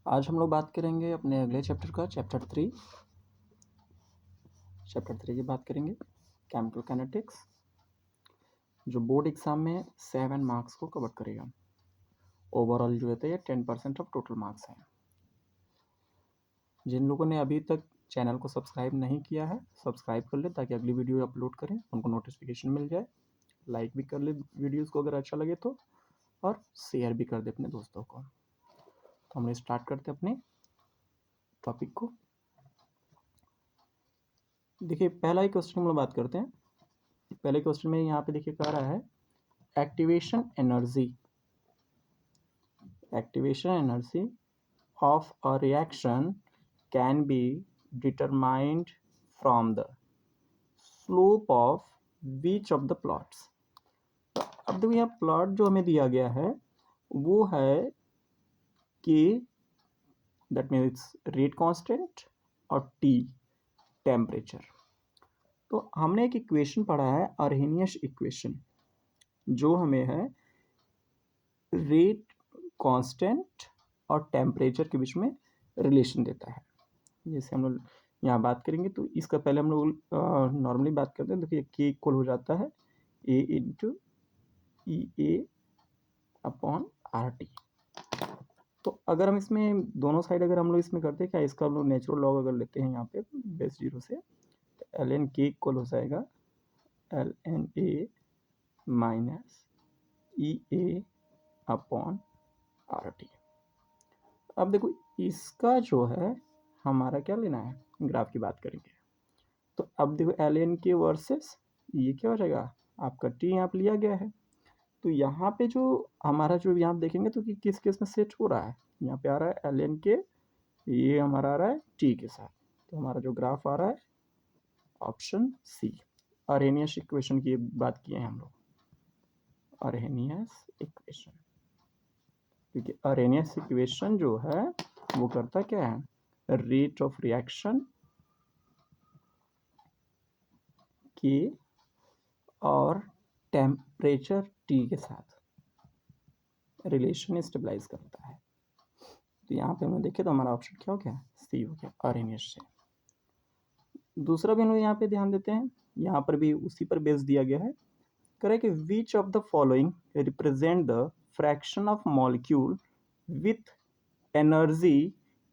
आज हम लोग बात करेंगे अपने अगले चैप्टर का, चैप्टर थ्री की बात करेंगे, केमिकल काइनेटिक्स, जो बोर्ड एग्जाम में 7 मार्क्स को कवर करेगा। ओवरऑल जो है 10% ऑफ टोटल मार्क्स हैं। जिन लोगों ने अभी तक चैनल को सब्सक्राइब नहीं किया है, सब्सक्राइब कर ले ताकि अगली वीडियो अपलोड करें उनको नोटिफिकेशन मिल जाए। लाइक भी कर ले वीडियोस को अगर अच्छा लगे तो, और शेयर भी कर दे अपने दोस्तों को। तो हम स्टार्ट करते हैं अपने टॉपिक को। देखिए, पहला ही क्वेश्चन हम लोग बात करते हैं। पहले क्वेश्चन में यहाँ पे देखिए कह रहा है activation energy of a reaction can be determined from the slope of which of the plots। अब देखो यहाँ प्लॉट जो हमें दिया गया है वो है कि दैट मीन्स रेट कांस्टेंट और टी टेम्परेचर। तो हमने एक इक्वेशन पढ़ा है अर्हेनियस इक्वेशन, जो हमें है रेट कांस्टेंट और टेम्परेचर के बीच में रिलेशन देता है। जैसे हम लोग यहाँ बात करेंगे तो इसका पहले हम लोग नॉर्मली बात करते हैं। देखिए के इक्वल हो जाता है A into E A upon R T. तो अगर हम इसमें दोनों साइड अगर हम लोग इसमें करते हैं क्या, इसका हम लोग नेचुरल लॉग अगर लेते हैं यहाँ पे बेस 0 से, तो एल एन के इक्वल हो जाएगा L N A minus E A upon R T. अब देखो इसका जो है हमारा क्या लेना है, ग्राफ की बात करेंगे। तो अब देखो एल एन के वर्सेस ये क्या हो जाएगा, आपका टी यहाँ पे लिया गया है। तो यहाँ पे जो हमारा जो यहाँ देखेंगे तो कि किस केस में सेट हो रहा है, यहाँ पे आ रहा है एल एन के, ये हमारा आ रहा है टी के साथ। तो हमारा जो ग्राफ आ रहा है ऑप्शन सी, अर्हेनियस इक्वेशन की बात किए हैं हम लोग, अर्हेनियस इक्वेशन। क्योंकि अर्हेनियस इक्वेशन जो है वो करता क्या है, रेट ऑफ रिएक्शन के और टेम्परेचर टी के साथ रिलेशन स्टेबलाइज करता है। तो यहाँ पे हमने देखे तो हमारा ऑप्शन क्या हो गया, सी हो गया, अर्हेनियस से। दूसरा भी हम लोग यहाँ पे ध्यान देते हैं, यहाँ पर भी उसी पर बेस दिया गया है। करें कि which of the following represent the fraction of molecule with energy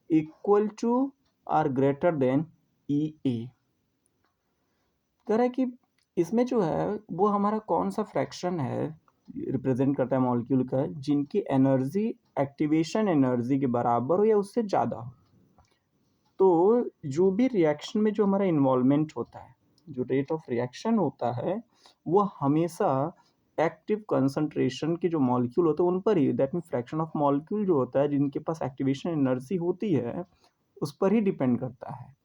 equal to or greater than E A. कह रहा है कि इसमें जो है वो हमारा कौन सा फ्रैक्शन है रिप्रेजेंट करता है मॉलिक्यूल का, जिनकी एनर्जी एक्टिवेशन एनर्जी के बराबर हो या उससे ज़्यादा हो। तो जो भी रिएक्शन में जो हमारा इन्वॉल्वमेंट होता है, जो रेट ऑफ रिएक्शन होता है, वो हमेशा एक्टिव कंसंट्रेशन के जो मॉलिक्यूल होते हैं उन पर ही, that mean fraction of molecule जो होता है जिनके पास एक्टिवेशन एनर्जी होती है उस पर ही डिपेंड करता है।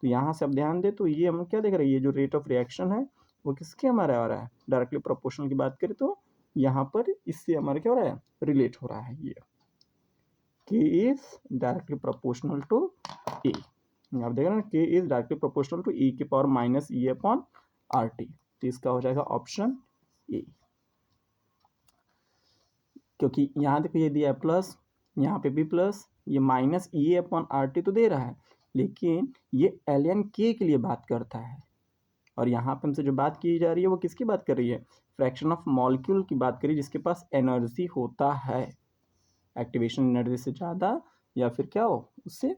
तो यहाँ से अब ध्यान दे तो ये हम क्या देख रहे हैं, ये जो रेट ऑफ रिएक्शन है वो किसके हमारा आ रहा है, डायरेक्टली प्रोपोर्शनल की बात करें तो यहाँ पर इससे हमारा क्या हो रहा है, रिलेट हो रहा है। ये K is directly proportional to A. आप देख रहे हैं K is directly proportional to E के power minus E upon R T. तो इसका हो जाएगा ऑप्शन ए, क्योंकि यहाँ देखो ये दिया है प्लस, यहाँ पे भी प्लस, ये minus E upon R T तो दे रहा है, लेकिन ये एल एन के लिए बात करता है। और यहाँ पे हमसे जो बात की जा रही है वो किसकी बात कर रही है, फ्रैक्शन ऑफ मॉलिक्यूल की बात करी जिसके पास एनर्जी होता है, एक्टिवेशन एनर्जी से ज़्यादा या फिर क्या हो उससे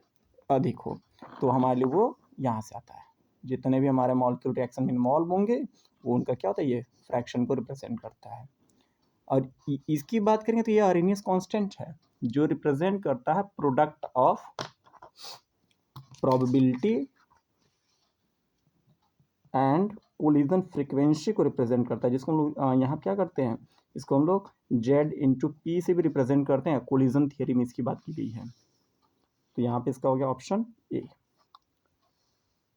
अधिक हो। तो हमारे लिए वो यहाँ से आता है, जितने भी हमारे मॉलिक्यूल रिएक्शन में इन्वॉल्व होंगे वो उनका क्या होता है, ये फ्रैक्शन को रिप्रेजेंट करता है। और इसकी बात करेंगे तो ये अर्हेनियस कांस्टेंट है जो रिप्रेजेंट करता है product of probability and collision frequency को रिप्रेजेंट करता है, जिसको हम लोग यहाँ क्या करते हैं, इसको हम लोग जेड इंटू पी से भी रिप्रेजेंट करते हैं। कोलिजन थियरी में इसकी बात की गई है। तो यहाँ पे इसका हो गया ऑप्शन ए।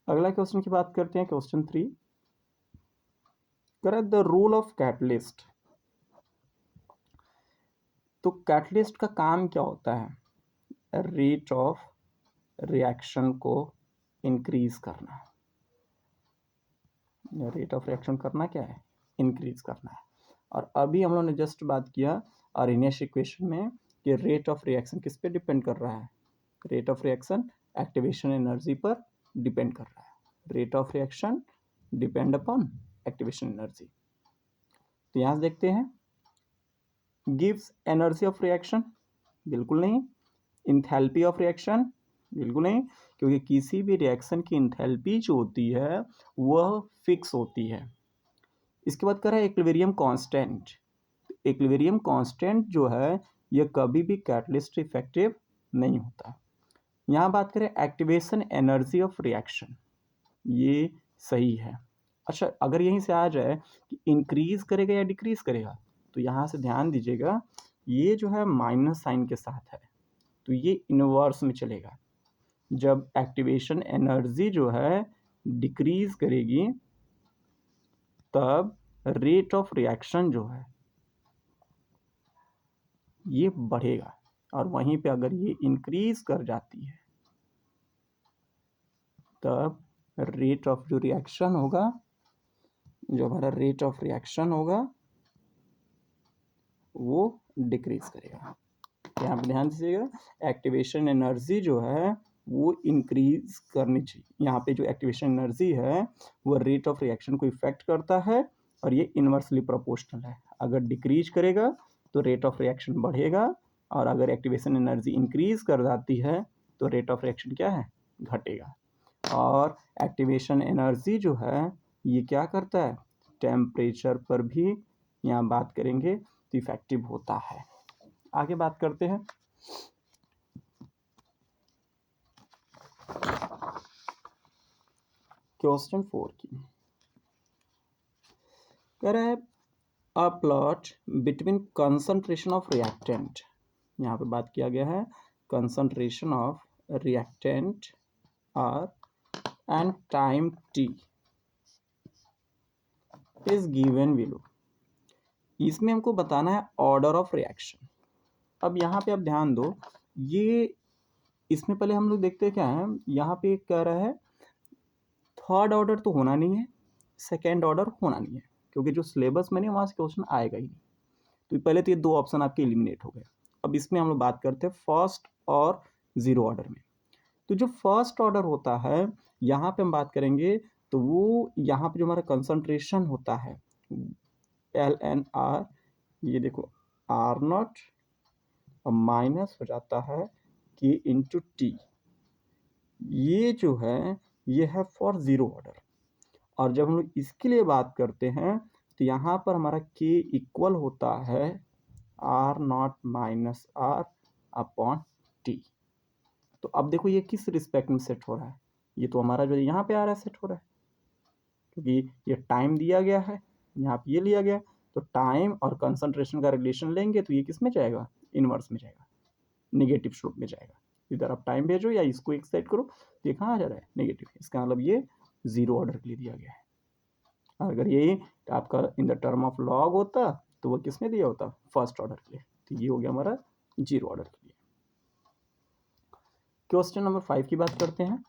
अगला क्वेश्चन की बात करते हैं, question 3। Correct the role of catalyst. तो कैटलिस्ट का काम क्या होता है, रेट ऑफ रिएक्शन को इंक्रीज करना। रेट ऑफ रिएक्शन करना क्या है, इंक्रीज करना है। और अभी हम लोगों ने जस्ट बात किया अर्हेनियस इक्वेशन में कि रेट ऑफ रिएक्शन किस पे डिपेंड कर रहा है, rate of reaction activation energy पर डिपेंड कर रहा है। Rate of reaction depend upon activation energy. तो यहाँ से देखते हैं, गिव्स एनर्जी ऑफ रिएक्शन, बिल्कुल नहीं। इंथैल्पी ऑफ रिएक्शन, बिल्कुल नहीं, क्योंकि किसी भी रिएक्शन की इंथैल्पी जो होती है वह फिक्स होती है। इसके बाद कह रहा है इक्विलिब्रियम कांस्टेंट। इक्विलिब्रियम कांस्टेंट जो है यह कभी भी कैटलिस्ट इफेक्टिव नहीं होता। यहाँ बात करें एक्टिवेशन एनर्जी ऑफ रिएक्शन, ये सही है। अच्छा, अगर यहीं से आ जाए कि इंक्रीज करेगा या डिक्रीज करेगा, तो यहाँ से ध्यान दीजिएगा, ये जो है माइनस साइन के साथ है, तो ये इनवर्स में चलेगा। जब एक्टिवेशन एनर्जी जो है डिक्रीज करेगी तब रेट ऑफ रिएक्शन जो है ये बढ़ेगा, और वहीं पे अगर ये इंक्रीज कर जाती है तब रेट ऑफ जो रिएक्शन होगा, जो हमारा रेट ऑफ रिएक्शन होगा वो डिक्रीज करेगा। यहाँ पे ध्यान दीजिएगा, एक्टिवेशन एनर्जी जो है वो इंक्रीज करनी चाहिए। यहाँ पे जो एक्टिवेशन एनर्जी है वो रेट ऑफ रिएक्शन को इफेक्ट करता है, और ये इन्वर्सली प्रोपोर्शनल है। अगर डिक्रीज करेगा तो रेट ऑफ रिएक्शन बढ़ेगा, और अगर एक्टिवेशन एनर्जी इंक्रीज कर जाती है तो रेट ऑफ रिएक्शन क्या है, घटेगा। और एक्टिवेशन एनर्जी जो है ये क्या करता है, टेम्परेचर पर भी यहाँ बात करेंगे तो इफेक्टिव होता है। आगे बात करते हैं, क्वेश्चन 4 की। कह रहा है a plot between concentration of reactant, यहाँ पे बात किया गया है concentration of reactant R and time T is given below. इसमें हमको बताना है ऑर्डर ऑफ रिएक्शन। अब यहाँ पे आप ध्यान दो, ये इसमें पहले हम लोग देखते हैं क्या है, यहाँ पे कह रहा है थर्ड ऑर्डर तो होना नहीं है, सेकेंड ऑर्डर होना नहीं है, क्योंकि जो सिलेबस में नहीं वहाँ से क्वेश्चन आएगा ही नहीं। तो पहले तो ये दो ऑप्शन आपके एलिमिनेट हो गए। अब इसमें हम लोग बात करते हैं फर्स्ट और जीरो ऑर्डर में। तो जो फर्स्ट ऑर्डर होता है यहाँ पे हम बात करेंगे, तो वो यहाँ पे जो हमारा कंसंट्रेशन होता है एल एन आर, ये देखो आर नॉट और माइनस हो जाता है के इंटू टी, ये जो है ये है फॉर जीरो ऑर्डर। और जब हम लोग इसके लिए बात करते हैं तो यहाँ पर हमारा के इक्वल होता है R naught minus R upon T. तो अब देखो ये किस रिस्पेक्ट में सेट हो रहा है, ये तो हमारा जो यहाँ पे आ रहा है सेट हो रहा है, क्योंकि ये टाइम दिया गया है, यहाँ पे ये लिया गया, तो टाइम और कंसंट्रेशन का रिलेशन लेंगे तो ये किस में जाएगा, इनवर्स में जाएगा, निगेटिव स्लोप में जाएगा। इधर आप टाइम भेजो या इसको एक साइड करो, तो ये कहाँ आ जा रहा है, नेगेटिव। इसका मतलब ये जीरो ऑर्डर के लिए दिया गया है। अगर ये आपका in the term of log होता तो वो किस में दिया होता, फर्स्ट ऑर्डर के लिए। तो ये हो गया हमारा जीरो ऑर्डर के लिए। क्वेश्चन नंबर 5 की बात करते हैं।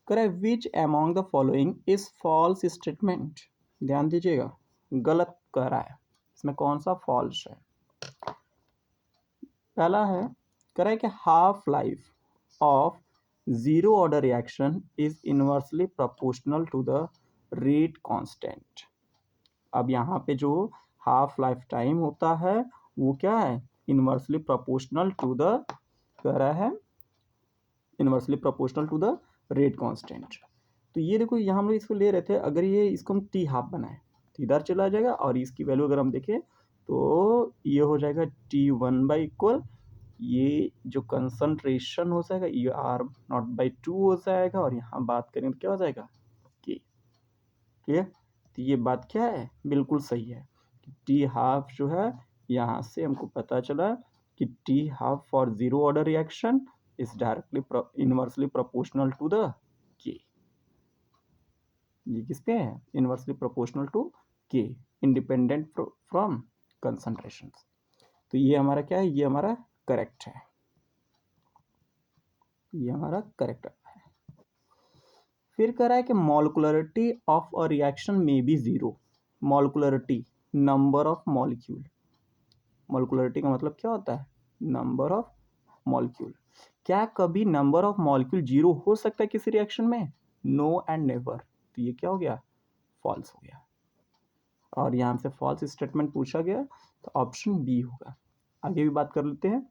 करें which among the following is false statement. ध्यान दीजिएगा, गलत कह रहा है, इसमें कौन सा फॉल्स है। पहला है, कह रहा है कि half life of zero order reaction is inversely proportional to the rate constant. अब यहाँ पे जो हाफ लाइफ टाइम होता है वो क्या है, इनवर्सली प्रोपोर्शनल टू द, कह रहा है inversely proportional to the rate constant. तो ये देखो यहाँ हम लोग इसको ले रहे थे, अगर ये इसको हम टी हाफ बनाए तो इधर चला जाएगा, और इसकी वैल्यू अगर हम देखें तो ये हो जाएगा टी वन बाई इक्वल, ये जो कंसंट्रेशन हो जाएगा ये आर नॉट बाई टू हो जाएगा, और यहाँ बात करें तो क्या हो जाएगा के। ठीक है, तो ये बात क्या है, बिल्कुल सही है। टी हाफ जो है, यहाँ से हमको पता चला कि T half for zero order reaction is directly inversely proportional to the K. ये किस पे है, inversely proportional to K, independent from concentration. तो ये हमारा क्या है, ये हमारा करेक्ट है, ये हमारा करेक्ट है। फिर कह रहा है कि मॉलिक्युलरिटी ऑफ अ रिएक्शन में be zero. Molecularity, number of molecule. Molecularity का मतलब क्या होता है, नंबर ऑफ मॉलिक्यूल। क्या कभी नंबर ऑफ मॉलिक्यूल जीरो हो सकता है किसी रिएक्शन में? No and never. तो ये क्या हो गया? फॉल्स हो गया। और यहाँ से फॉल्स स्टेटमेंट पूछा गया तो ऑप्शन बी होगा। आगे भी बात कर लेते हैं।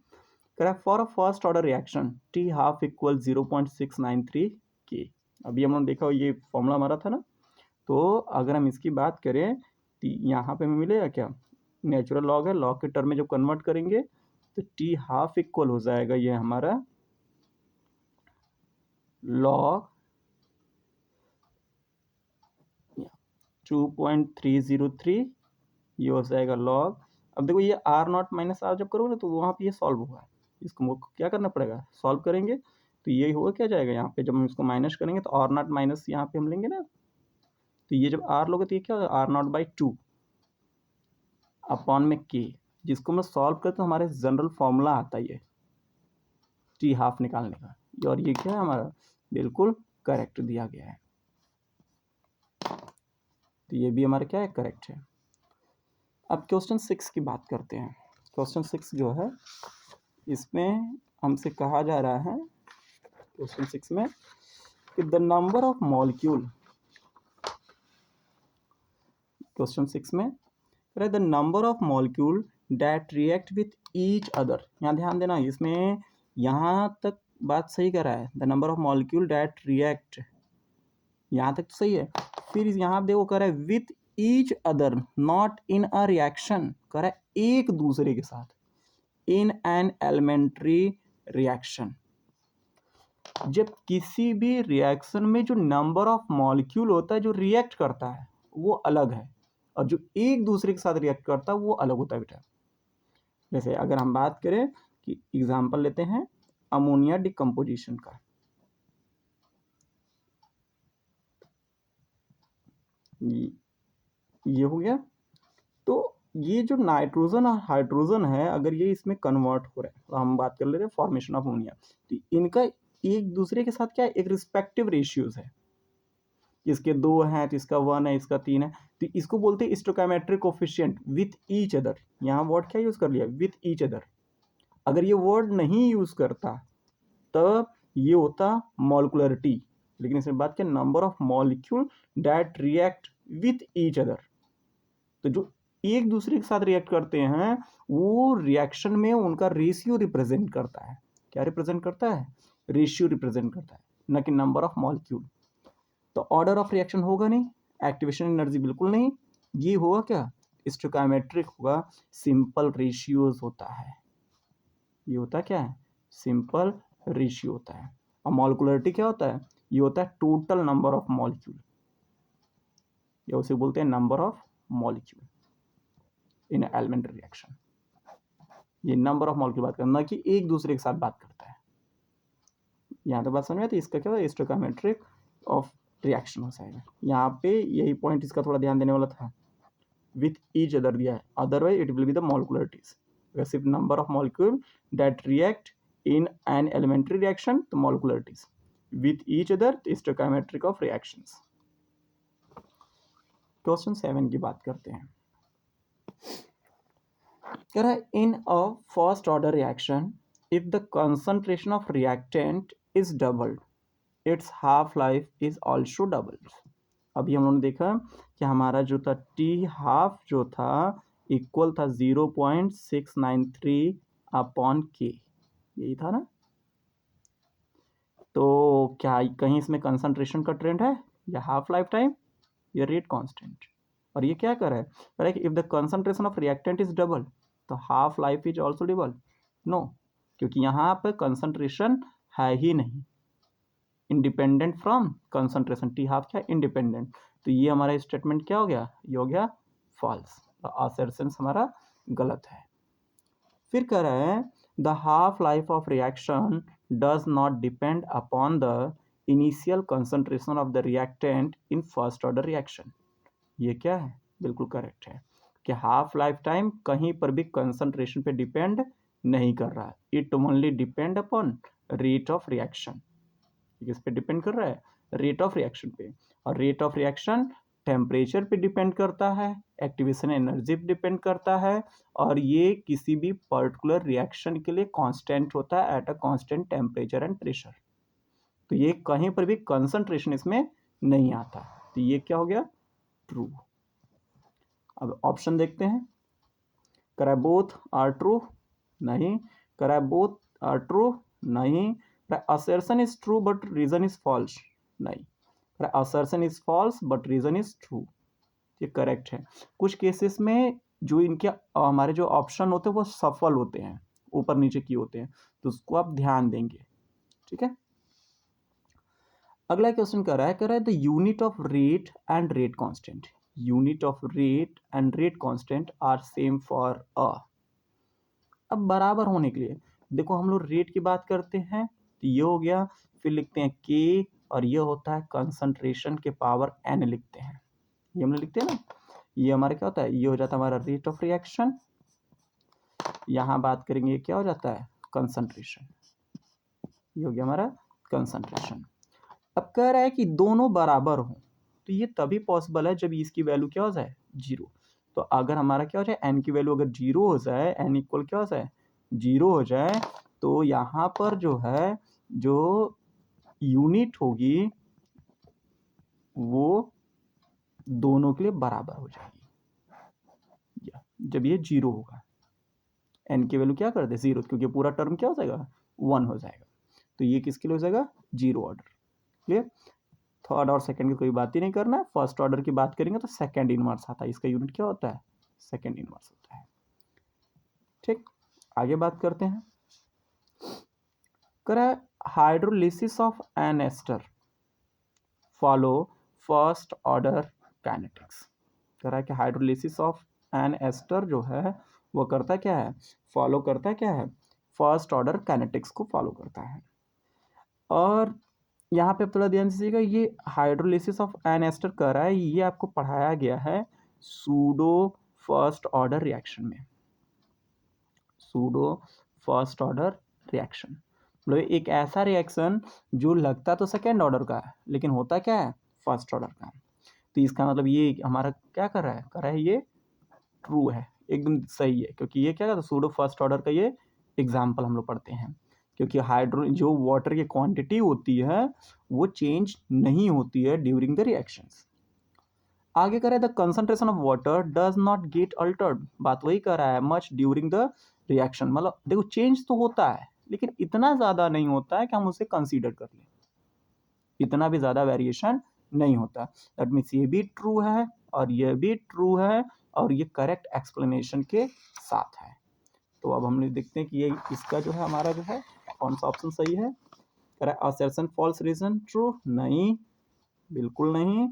Correct, for a first order reaction T half equal 0.693 के। अभी हम लोगों ने देखा ये फॉर्मूला हमारा था ना, तो अगर हम इसकी बात करें तो यहाँ पे हमें मिलेगा क्या? नेचुरल लॉग है, लॉग के टर्म में जब कन्वर्ट करेंगे तो टी हाफ इक्वल हो जाएगा ये हमारा लॉग 2.303, ये हो जाएगा लॉग। अब देखो ये आर नॉट माइनस आर जब करोगे ना तो वहाँ पे ये सॉल्व होगा। इसको क्या करना पड़ेगा? सॉल्व करेंगे तो ये होगा क्या जाएगा यहाँ पे, जब हम इसको माइनस करेंगे तो आर नॉट माइनस यहाँ पे हम लेंगे ना, तो ये जब आर लोगे तो ये क्या होगा? आर नॉट बाई 2 अपॉन में के, जिसको हम सॉल्व करते तो हमारे जनरल फॉर्मूला आता है ये टी हाफ निकालने का। और ये क्या है हमारा? बिल्कुल करेक्ट दिया गया है। तो ये भी हमारा क्या है? करेक्ट है। अब क्वेश्चन 6 की बात करते हैं। क्वेश्चन 6 जो है इसमें हमसे कहा जा रहा है क्वेश्चन 6 में कि the number of molecule, question 6 में the number of molecule that react with each other. यहाँ ध्यान देना, इसमें यहाँ तक बात सही कर रहा है, the number of molecule that react, यहाँ तक तो सही है। फिर यहाँ देखो कर रहा है with each other, not in a reaction, कर रहा है एक दूसरे के साथ, इन एन एलिमेंट्री रिएक्शन। जब किसी भी रिएक्शन में जो नंबर ऑफ मॉलिक्यूल होता है जो रिएक्ट करता है वो अलग है, और जो एक दूसरे के साथ रिएक्ट करता है वो अलग होता है बेटा। जैसे अगर हम बात करें कि एग्जांपल लेते हैं अमोनिया डिकम्पोजिशन का, ये हो गया। तो ये जो नाइट्रोजन और हाइड्रोजन है अगर ये इसमें कन्वर्ट हो रहा है, तो हम बात कर ले रहे हैं फॉर्मेशन ऑफ अमोनिया, तो इनका एक दूसरे के साथ क्या है? एक रिस्पेक्टिव रेशियोज है। इसके 2 हैं तो इसका 1 है, इसका 3 है, तो इसको बोलते हैं स्टोकाइमेट्रिक कोफिशिएंट विथ ईच अदर। यहाँ वर्ड क्या यूज कर लिया? With each other. अगर ये वर्ड नहीं यूज करता तब ये होता मॉलिक्युलरिटी, लेकिन इसमें बात क्या? Number of molecule that react with each other. तो जो एक दूसरे के साथ रिएक्ट करते हैं वो रिएक्शन में उनका रेशियो रिप्रेजेंट करता है। क्या रिप्रेजेंट करता है? रेशियो रिप्रेजेंट करता है, न कि नंबर ऑफ मॉलिक्यूल। तो ऑर्डर ऑफ रिएक्शन होगा नहीं, एक्टिवेशन एनर्जी बिल्कुल नहीं, ये होगा क्या? स्टोकाइमेट्रिक होगा, सिंपल रेशियोज होता है। ये होता क्या है? सिंपल रेशियो होता है। और मॉलिक्युलरिटी क्या होता है? ये होता है टोटल नंबर ऑफ मॉलिक्यूल, या उसे बोलते हैं number of molecule in elementary reaction. ये नंबर ऑफ मॉलिक्यूल बात करना कि एक दूसरे के साथ बात करता है। यहाँ तो बात समझ में आती है। इसका क्या होता है? स्टोकाइमेट्रिक ऑफ रिएक्शन हो जाएगा। यहाँ पे यही पॉइंट इसका थोड़ा ध्यान देने वाला था, विथ ईच अदर दिया है, otherwise it will be the molecularities. सिर्फ number of molecule that react in an elementary reaction तो molecularities, with each other stoichiometric of reactions. Question 7 की बात करते हैं। कह रहा है in a first order reaction if the concentration of reactant is doubled its half life is also doubled. अभी हम लोगों ने देखा कि हमारा जो था टी हाफ जो था इक्वल था 0.693 अपॉन के, यही था ना। तो क्या कहीं इसमें कंसंट्रेशन का ट्रेंड है, या हाफ लाइफ टाइम, या रेट कांस्टेंट? और ये क्या कर रहा है? कह रहा है कि if the concentration of reactant is double तो half life is also double. No, क्योंकि यहाँ पर कंसंट्रेशन है ही नहीं, independent from concentration. T half क्या? इंडिपेंडेंट। तो ये हमारा स्टेटमेंट क्या हो गया? ये हो गया फॉल्स, असर्शन हमारा गलत है। फिर कह रहा है the half life of reaction does not depend upon the initial concentration of the reactant in first order reaction. ये क्या है? बिल्कुल करेक्ट है कि हाफ लाइफ टाइम कहीं पर भी कंसंट्रेशन पे डिपेंड नहीं कर रहा है, it only depend upon rate of reaction. किस पे डिपेंड कर रहा है? रेट ऑफ रिएक्शन पे। और रेट ऑफ रिएक्शन टेम्परेचर पे डिपेंड करता है, एक्टिवेशन एनर्जी पे डिपेंड करता है, और ये किसी भी पर्टिकुलर रिएक्शन के लिए कांस्टेंट होता है at a constant temperature and pressure. तो ये कहीं पर भी कंसंट्रेशन इसमें नहीं आता। तो ये क्या हो गया? ट्रू। अब ऑप्शन देखते हैं। करा बोथ आर ट्रू? नहीं। करा बोथ आर ट्रू? नहीं। Assertion is true but reason is false? नहीं। Assertion is false but reason is true, ये करेक्ट है। कुछ केसेस में जो इनके हमारे जो ऑप्शन होते हैं वो सफल होते हैं, ऊपर नीचे किए होते हैं, तो उसको आप ध्यान देंगे। ठीक है। अगला क्वेश्चन कह रहा है the unit of rate and rate constant, unit of rate and rate constant are same for a. अब बराबर होने के लिए देखो, हम लोग रेट की बात करते हैं तो ये हो गया, फिर लिखते हैं के, और ये होता है कंसंट्रेशन के पावर एन लिखते हैं, ये हम लोग लिखते हैं ना। ये हमारा क्या होता है? ये हो जाता है हमारा रेट ऑफ रिएक्शन। यहाँ बात करेंगे क्या हो जाता है? कंसंट्रेशन। ये हो गया हमारा कंसंट्रेशन। अब कह रहा है कि दोनों बराबर हो, तो ये तभी पॉसिबल है जब इसकी वैल्यू क्या हो जाए? 0। तो अगर हमारा क्या हो जाए? एन की वैल्यू अगर 0 हो जाए, एन इक्वल क्या हो जाए? 0 हो जाए, तो यहाँ पर जो है जो यूनिट होगी वो दोनों के लिए बराबर हो जाएगी जब ये 0 होगा। एन की वैल्यू क्या कर दे? 0, क्योंकि पूरा टर्म क्या हो जाएगा? 1 हो जाएगा। तो ये किसके लिए हो जाएगा? 0 ऑर्डर। क्लियर? थर्ड और सेकंड की कोई बात ही नहीं करना है। फर्स्ट ऑर्डर की बात करेंगे तो सेकंड इनवर्स आता है, इसका यूनिट क्या होता है? सेकंड इनवर्स होता है। ठीक, आगे बात करते हैं। करा hydrolysis of an ester follow first order kinetics. कह रहा है कि हाइड्रोलिसिस ऑफ एन एस्टर जो है वो करता क्या है? फॉलो करता है क्या है? फर्स्ट ऑर्डर काइनेटिक्स को फॉलो करता है। और यहाँ पे थोड़ा ध्यान दीजिएगा, ये हाइड्रोलिसिस ऑफ एन एस्टर कर रहा है, ये आपको पढ़ाया गया है सूडो फर्स्ट ऑर्डर रिएक्शन में। सूडो फर्स्ट ऑर्डर रिएक्शन मतलब एक ऐसा रिएक्शन जो लगता तो सेकेंड ऑर्डर का है लेकिन होता क्या है? फर्स्ट ऑर्डर का। तो इसका मतलब ये हमारा क्या कर रहा है? कर रहा है ये ट्रू है, एकदम सही है, क्योंकि ये क्या करता है? सूडो फर्स्ट ऑर्डर का ये एग्जाम्पल हम लोग पढ़ते हैं, क्योंकि हाइड्रो जो वाटर की क्वांटिटी होती है वो चेंज नहीं होती है ड्यूरिंग द रिएक्शंस। आगे करें the concentration of water does not gate Altered, बात वही कर रहा है मच ड्यूरिंग द रिएक्शन। मतलब देखो चेंज तो होता है लेकिन इतना ज़्यादा नहीं होता है कि हम उसे कंसीडर कर लें, इतना भी ज़्यादा वेरिएशन नहीं होता। दैट मीन्स ये भी ट्रू है और ये भी ट्रू है और ये करेक्ट एक्सप्लेनेशन के साथ है। तो अब हम लोग देखते हैं कि ये इसका जो है हमारा जो है कौन सा ऑप्शन सही है। कह रहा है असर्शन फॉल्स रीजन ट्रू? नहीं, बिल्कुल नहीं।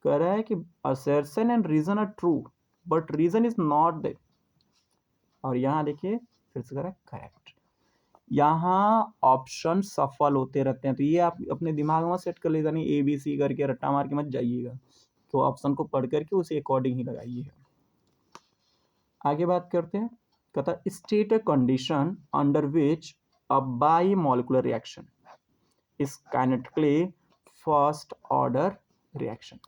कह रहा है कि assertion and reason are true but reason is not there. और यहाँ देखिए फिर से कह रहा है करेक्ट। यहाँ ऑप्शन सफल होते रहते हैं, तो ये आप अपने दिमाग में सेट कर लीजिए, नहीं ABC करके रट्टा मार के मत जाइएगा, तो ऑप्शन को पढ़ करके उसे अकॉर्डिंग ही लगाइएगा। आगे बात करते हैं। कहता है state a condition under which a by molecular reaction is kinetically first order reaction.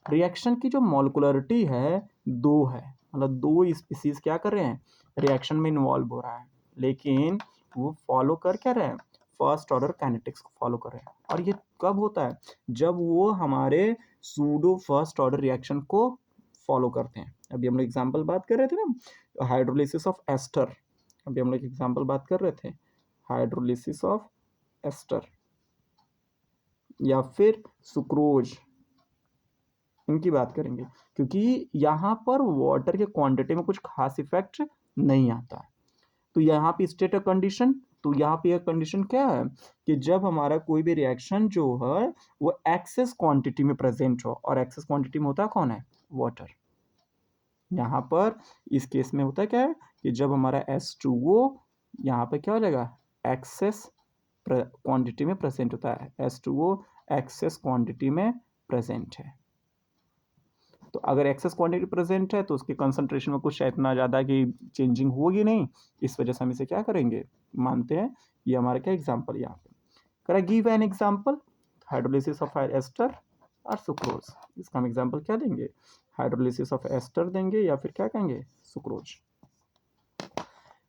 Reaction की जो मॉलिकुलरिटी है 2 है, मतलब 2 स्पीसीज क्या कर रहे हैं? रिएक्शन में इन्वॉल्व हो रहा है, लेकिन वो फॉलो कर क्या रहे हैं? फर्स्ट ऑर्डर काइनेटिक्स को फॉलो कर रहे हैं। और ये कब होता है? जब वो हमारे सूडो फर्स्ट ऑर्डर रिएक्शन को फॉलो करते हैं। अभी हम लोग एग्जाम्पल बात कर रहे थे ना, हाइड्रोलिसिस ऑफ एस्टर, अभी हम लोग एग्जाम्पल बात कर रहे थे हाइड्रोलिसिस ऑफ एस्टर या फिर सुक्रोज, इनकी बात करेंगे, क्योंकि यहाँ पर वाटर के क्वांटिटी में कुछ खास इफेक्ट नहीं आता है। तो यहाँ पे स्टेट अ कंडीशन, तो यहाँ पे कंडीशन क्या है कि जब हमारा कोई भी रिएक्शन जो है वो एक्सेस क्वांटिटी में प्रेजेंट हो, और एक्सेस क्वांटिटी में होता कौन है? वाटर। यहाँ पर इस केस में होता क्या है कि जब हमारा H2O यहाँ पे क्या हो जाएगा? एक्सेस क्वांटिटी में प्रेजेंट होता है, H2O एक्सेस क्वांटिटी में प्रेजेंट है। तो अगर एक्सेस क्वांटिटी प्रेजेंट है तो उसके कंसंट्रेशन में कुछ इतना ज़्यादा कि चेंजिंग होगी नहीं, इस वजह से हम इसे क्या करेंगे? मानते हैं। ये हमारा क्या एग्जाम्पल यहाँ पे करा, give an example hydrolysis of ester. और सुक्रोज। इसका हम एग्जाम्पल क्या देंगे, हाइड्रोलिसिस ऑफ एस्टर देंगे या फिर क्या कहेंगे, sucrose.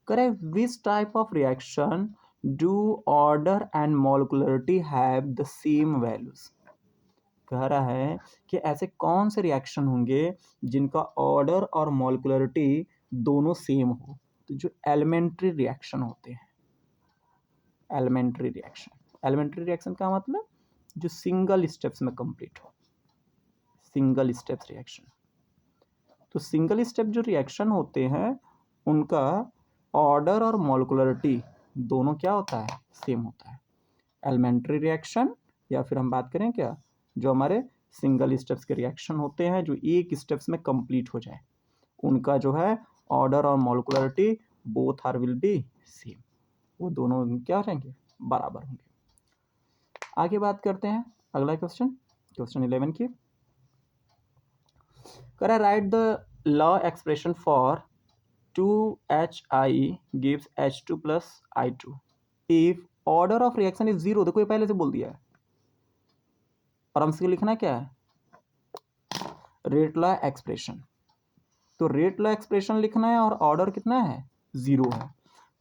Correct, which type of reaction do order and molecularity have the same values. कह रहा है कि ऐसे कौन से रिएक्शन होंगे जिनका ऑर्डर और मॉलिक्यूलरिटी दोनों सेम हो। तो जो एलिमेंट्री रिएक्शन होते हैं, एलिमेंट्री रिएक्शन का मतलब जो सिंगल स्टेप्स में कंप्लीट हो, सिंगल स्टेप्स रिएक्शन। तो सिंगल स्टेप जो रिएक्शन होते हैं उनका ऑर्डर और मॉलिक्यूलरिटी दोनों क्या होता है, सेम होता है। एलिमेंट्री रिएक्शन या फिर हम बात करें क्या, जो हमारे सिंगल स्टेप्स के रिएक्शन होते हैं जो एक स्टेप्स में कंप्लीट हो जाए, उनका जो है ऑर्डर और molecularity both are will be same, वो दोनों क्या रहेंगे, बराबर होंगे। आगे बात करते हैं अगला क्वेश्चन, क्वेश्चन 11 की। करें right the law expression for 2HI gives H2 plus I2 if order of reaction is 0। देखो ये पहले से बोल दिया है और हमसे लिखना क्या है, रेट लॉ एक्सप्रेशन। तो रेट लॉ एक्सप्रेशन लिखना है और ऑर्डर कितना है, 0 है।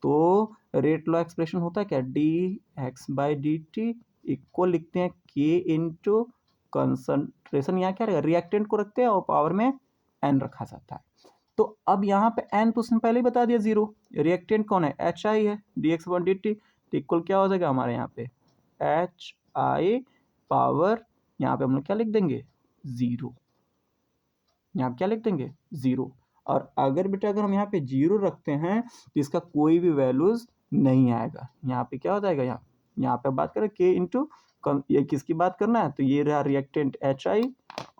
तो रेट लॉ एक्सप्रेशन होता है क्या, dx/dt इक्वल लिखते हैं k इंटू कंसंट्रेशन, यहाँ क्या रहेगा, रिएक्टेंट को रखते हैं और पावर में n रखा जाता है। तो अब यहाँ पे n तो उसने पहले ही बता दिया 0, रिएक्टेंट कौन है, HI है, dx/dt तो इक्वल क्या हो जाएगा हमारे यहाँ पे HI पावर, यहाँ पे हम लोग क्या लिख देंगे, 0। यहाँ पे क्या लिख देंगे, 0। और अगर बेटा अगर हम यहाँ पे 0 रखते हैं तो इसका कोई भी वैल्यूज नहीं आएगा, यहाँ पे क्या हो जाएगा, यहाँ पे बात करें k इंटू, ये किसकी बात करना है, तो ये रहा रिएक्टेंट HI,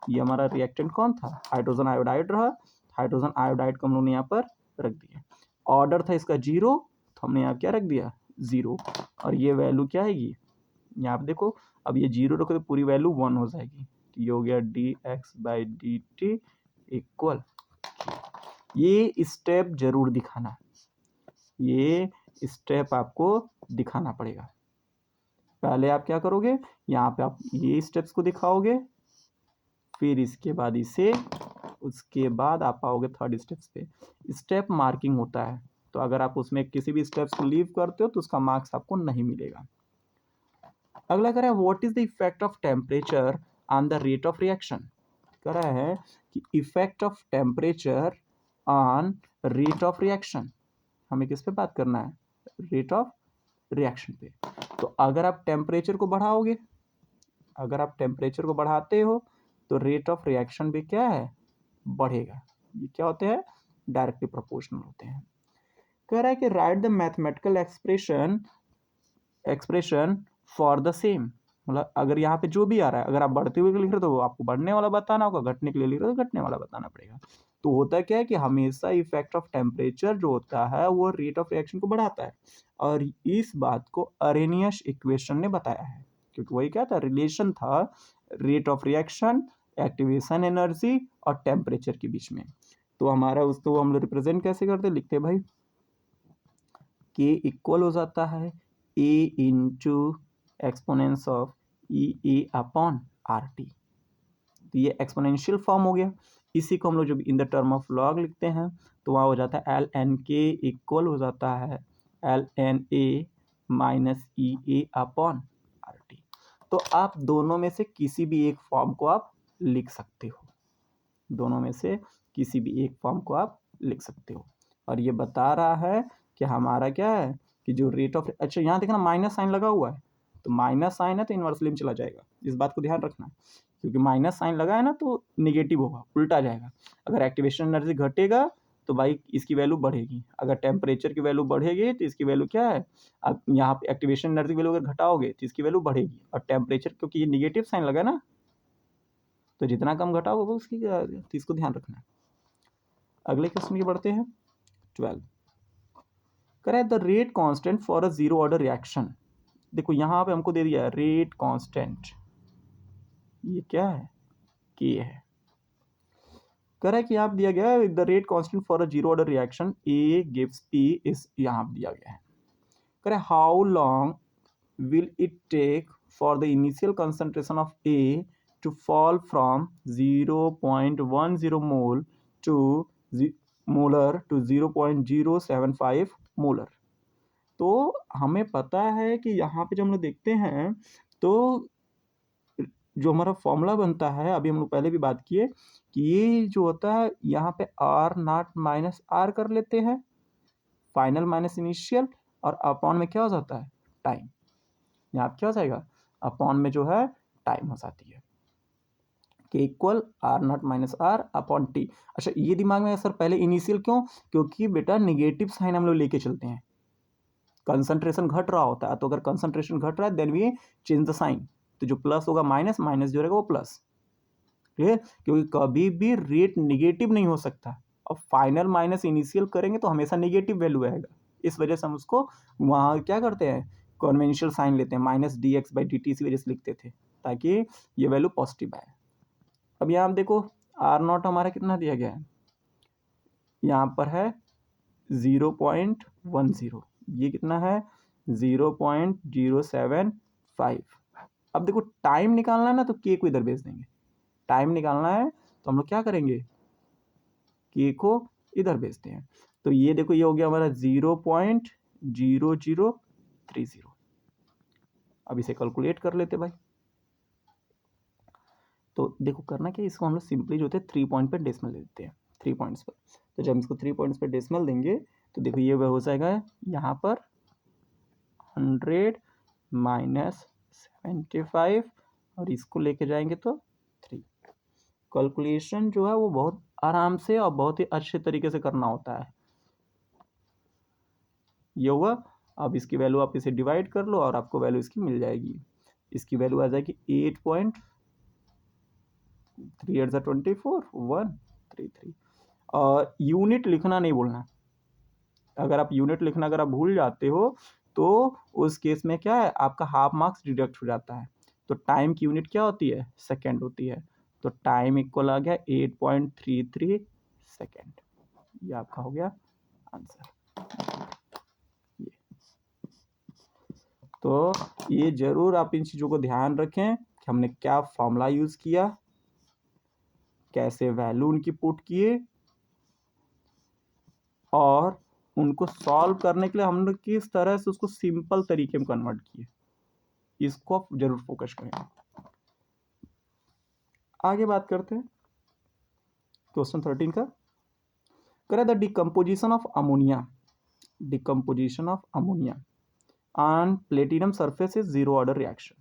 ये हमारा रिएक्टेंट कौन था, हाइड्रोजन आयोडाइड रहा, हाइड्रोजन आयोडाइड को हम लोग ने यहाँ पर रख दिया। ऑर्डर था इसका 0 तो हमने यहाँ क्या रख दिया, 0। और ये वैल्यू क्या आएगी, यहाँ पे देखो, अब ये 0 रखो तो पूरी वैल्यू 1 हो जाएगी। तो ये हो गया dx/dt इक्वल, ये स्टेप जरूर दिखाना, ये स्टेप आपको दिखाना पड़ेगा। पहले आप क्या करोगे, यहाँ पे आप ये स्टेप्स को दिखाओगे, फिर इसके बाद इसे, उसके बाद आप आओगे थर्ड स्टेप्स पे। स्टेप मार्किंग होता है, तो अगर आप उसमें किसी भी स्टेप्स को लीव करते हो तो उसका मार्क्स आपको नहीं मिलेगा। अगला कह रहा है what is the effect of temperature on the rate of reaction. कह रहा है कि effect of temperature on rate of reaction, हमें किस पे बात करना है, रेट ऑफ रिएक्शन पे। तो अगर आप टेम्परेचर को बढ़ाओगे, अगर आप टेम्परेचर को बढ़ाते हो तो रेट ऑफ रिएक्शन भी क्या है, बढ़ेगा। ये क्या होते हैं, डायरेक्टली प्रोपोर्शनल होते हैं। कह रहा है कि right the mathematical expression for the same, मतलब अगर यहाँ पे जो भी आ रहा है, अगर आप बढ़ते हुए लिख रहे हो तो वो आपको बढ़ने वाला बताना होगा, घटने के लिए लिख रहे हो तो घटने वाला बताना पड़ेगा। तो होता क्या है कि हमेशा इफेक्ट ऑफ टेम्परेचर जो होता है वो रेट ऑफ रिएक्शन को बढ़ाता है, और इस बात को अरेनियस इक्वेशन ने बताया है, क्योंकि वही क्या था, रिलेशन था rate of reaction, activation energy और टेम्परेचर के बीच में। तो हमारा उसको हम लोग रिप्रेजेंट कैसे करते, लिखते भाई के इक्वल हो जाता है A into exponents of e A upon R T. तो ये एक्सपोनेंशियल फॉर्म हो गया। इसी को हम लोग जब in the term of log लिखते हैं तो वहाँ हो जाता है एल एन के इक्वल हो जाता है L N A minus E A upon R T. तो आप दोनों में से किसी भी एक फॉर्म को आप लिख सकते हो, दोनों में से किसी भी एक फॉर्म को आप लिख सकते हो। और ये बता रहा है कि हमारा क्या है कि जो रेट ऑफ, अच्छा यहाँ देखना माइनस साइन लगा हुआ है, तो माइनस साइन है तो इन्वर्सली में चला जाएगा, इस बात को ध्यान रखना, क्योंकि माइनस साइन लगा है ना तो निगेटिव होगा, उल्टा जाएगा। अगर एक्टिवेशन एनर्जी घटेगा तो भाई इसकी वैल्यू बढ़ेगी, अगर टेम्परेचर की वैल्यू बढ़ेगी तो इसकी वैल्यू क्या है, अब यहाँ पे एक्टिवेशन एनर्जी वैल्यू अगर घटाओगे तो इसकी वैल्यू बढ़ेगी, और टेम्परेचर क्योंकि ये निगेटिव साइन लगा ना तो जितना कम घटाओगे वो उसकी, तो इसको ध्यान रखना है। अगले क्वेश्चन की बढ़ते हैं 12। करें the rate constant for a zero order reaction. देखो यहाँ पे हमको दे दिया है रेट कांस्टेंट, ये क्या है, के है। कह कि आप दिया गया है the rate constant for a zero order reaction A gives P, इस यहाँ दिया गया है। कह how long will it take for the initial concentration of A to fall from 0.10 mole to molar to 0.075 molar। तो हमें पता है कि यहाँ पे जब हम लोग देखते हैं तो जो हमारा फॉर्मूला बनता है, अभी हम लोग पहले भी बात किए कि ये जो होता है यहाँ पे आर नॉट माइनस आर कर लेते हैं, फाइनल माइनस इनिशियल, और अपॉन में क्या हो जाता है, टाइम। यहाँ पे क्या हो जाएगा, अपॉन में जो है टाइम हो जाती है, K equal R naught minus R upon T. अच्छा, ये दिमाग में है सर पहले इनिशियल क्यों, क्योंकि बेटा निगेटिव साइन हम लोग लेके चलते हैं, कंसंट्रेशन घट रहा होता है, तो अगर कंसंट्रेशन घट रहा है then we change the sign, तो जो प्लस होगा माइनस, माइनस जो रहेगा वो प्लस, ठीक है, क्योंकि कभी भी रेट निगेटिव नहीं हो सकता। अब फाइनल माइनस इनिशियल करेंगे तो हमेशा निगेटिव वैल्यू आएगा, इस वजह से हम उसको वहाँ क्या करते हैं, कॉन्वेंशियल साइन लेते हैं, minus D x by D T, इसी वजह से लिखते थे ताकि ये वैल्यू पॉजिटिव आए। अब यहाँ आप देखो आर नॉट हमारा कितना दिया गया है, यहाँ पर है 0.10, ये कितना है 0.075। अब देखो टाइम निकालना है ना, तो के को इधर भेज देंगे, टाइम निकालना है तो हम लोग क्या करेंगे, के को इधर भेजते हैं। तो ये देखो ये हो गया हमारा 0.0030। अब इसे कैलकुलेट कर लेते भाई। तो देखो करना क्या, इसको हम लोग सिंपली जो होते हैं 3 पॉइंट पे डेसिमल ले देते हैं, 3 पॉइंट्स पर। तो जब इसको 3 पॉइंट्स पे डेसिमल देंगे तो देखो ये हो जाएगा यहाँ पर 100 माइनस 75, और इसको लेके जाएंगे तो 3। कैलकुलेशन जो है वो बहुत आराम से और बहुत ही अच्छे तरीके से करना होता है। ये हुआ, अब इसकी वैल्यू आप इसे डिवाइड कर लो और आपको वैल्यू इसकी मिल जाएगी। इसकी वैल्यू आ जाएगी 8.3 और यूनिट लिखना नहीं भूलना। अगर आप यूनिट लिखना अगर आप भूल जाते हो तो उस केस में क्या है, आपका हाफ मार्क्स डिडक्ट हो जाता है। तो टाइम की यूनिट क्या होती है, सेकेंड होती है। तो टाइम इक्वल आ गया 8.33 सेकेंड। ये आपका हो गया आंसर। तो ये जरूर आप इन चीज़ों को ध्यान रखें कि हमने क्या फॉर्मूला यूज़ किया, कैसे वैल्यू उनकी पुट किए, और उनको सॉल्व करने के लिए हम लोग किस तरह से उसको सिंपल तरीके में कन्वर्ट किए, इसको आप जरूर फोकस करें। आगे बात करते हैं क्वेश्चन 13 का। करें the decomposition of ammonia, decomposition of ammonia on platinum surface is zero order reaction.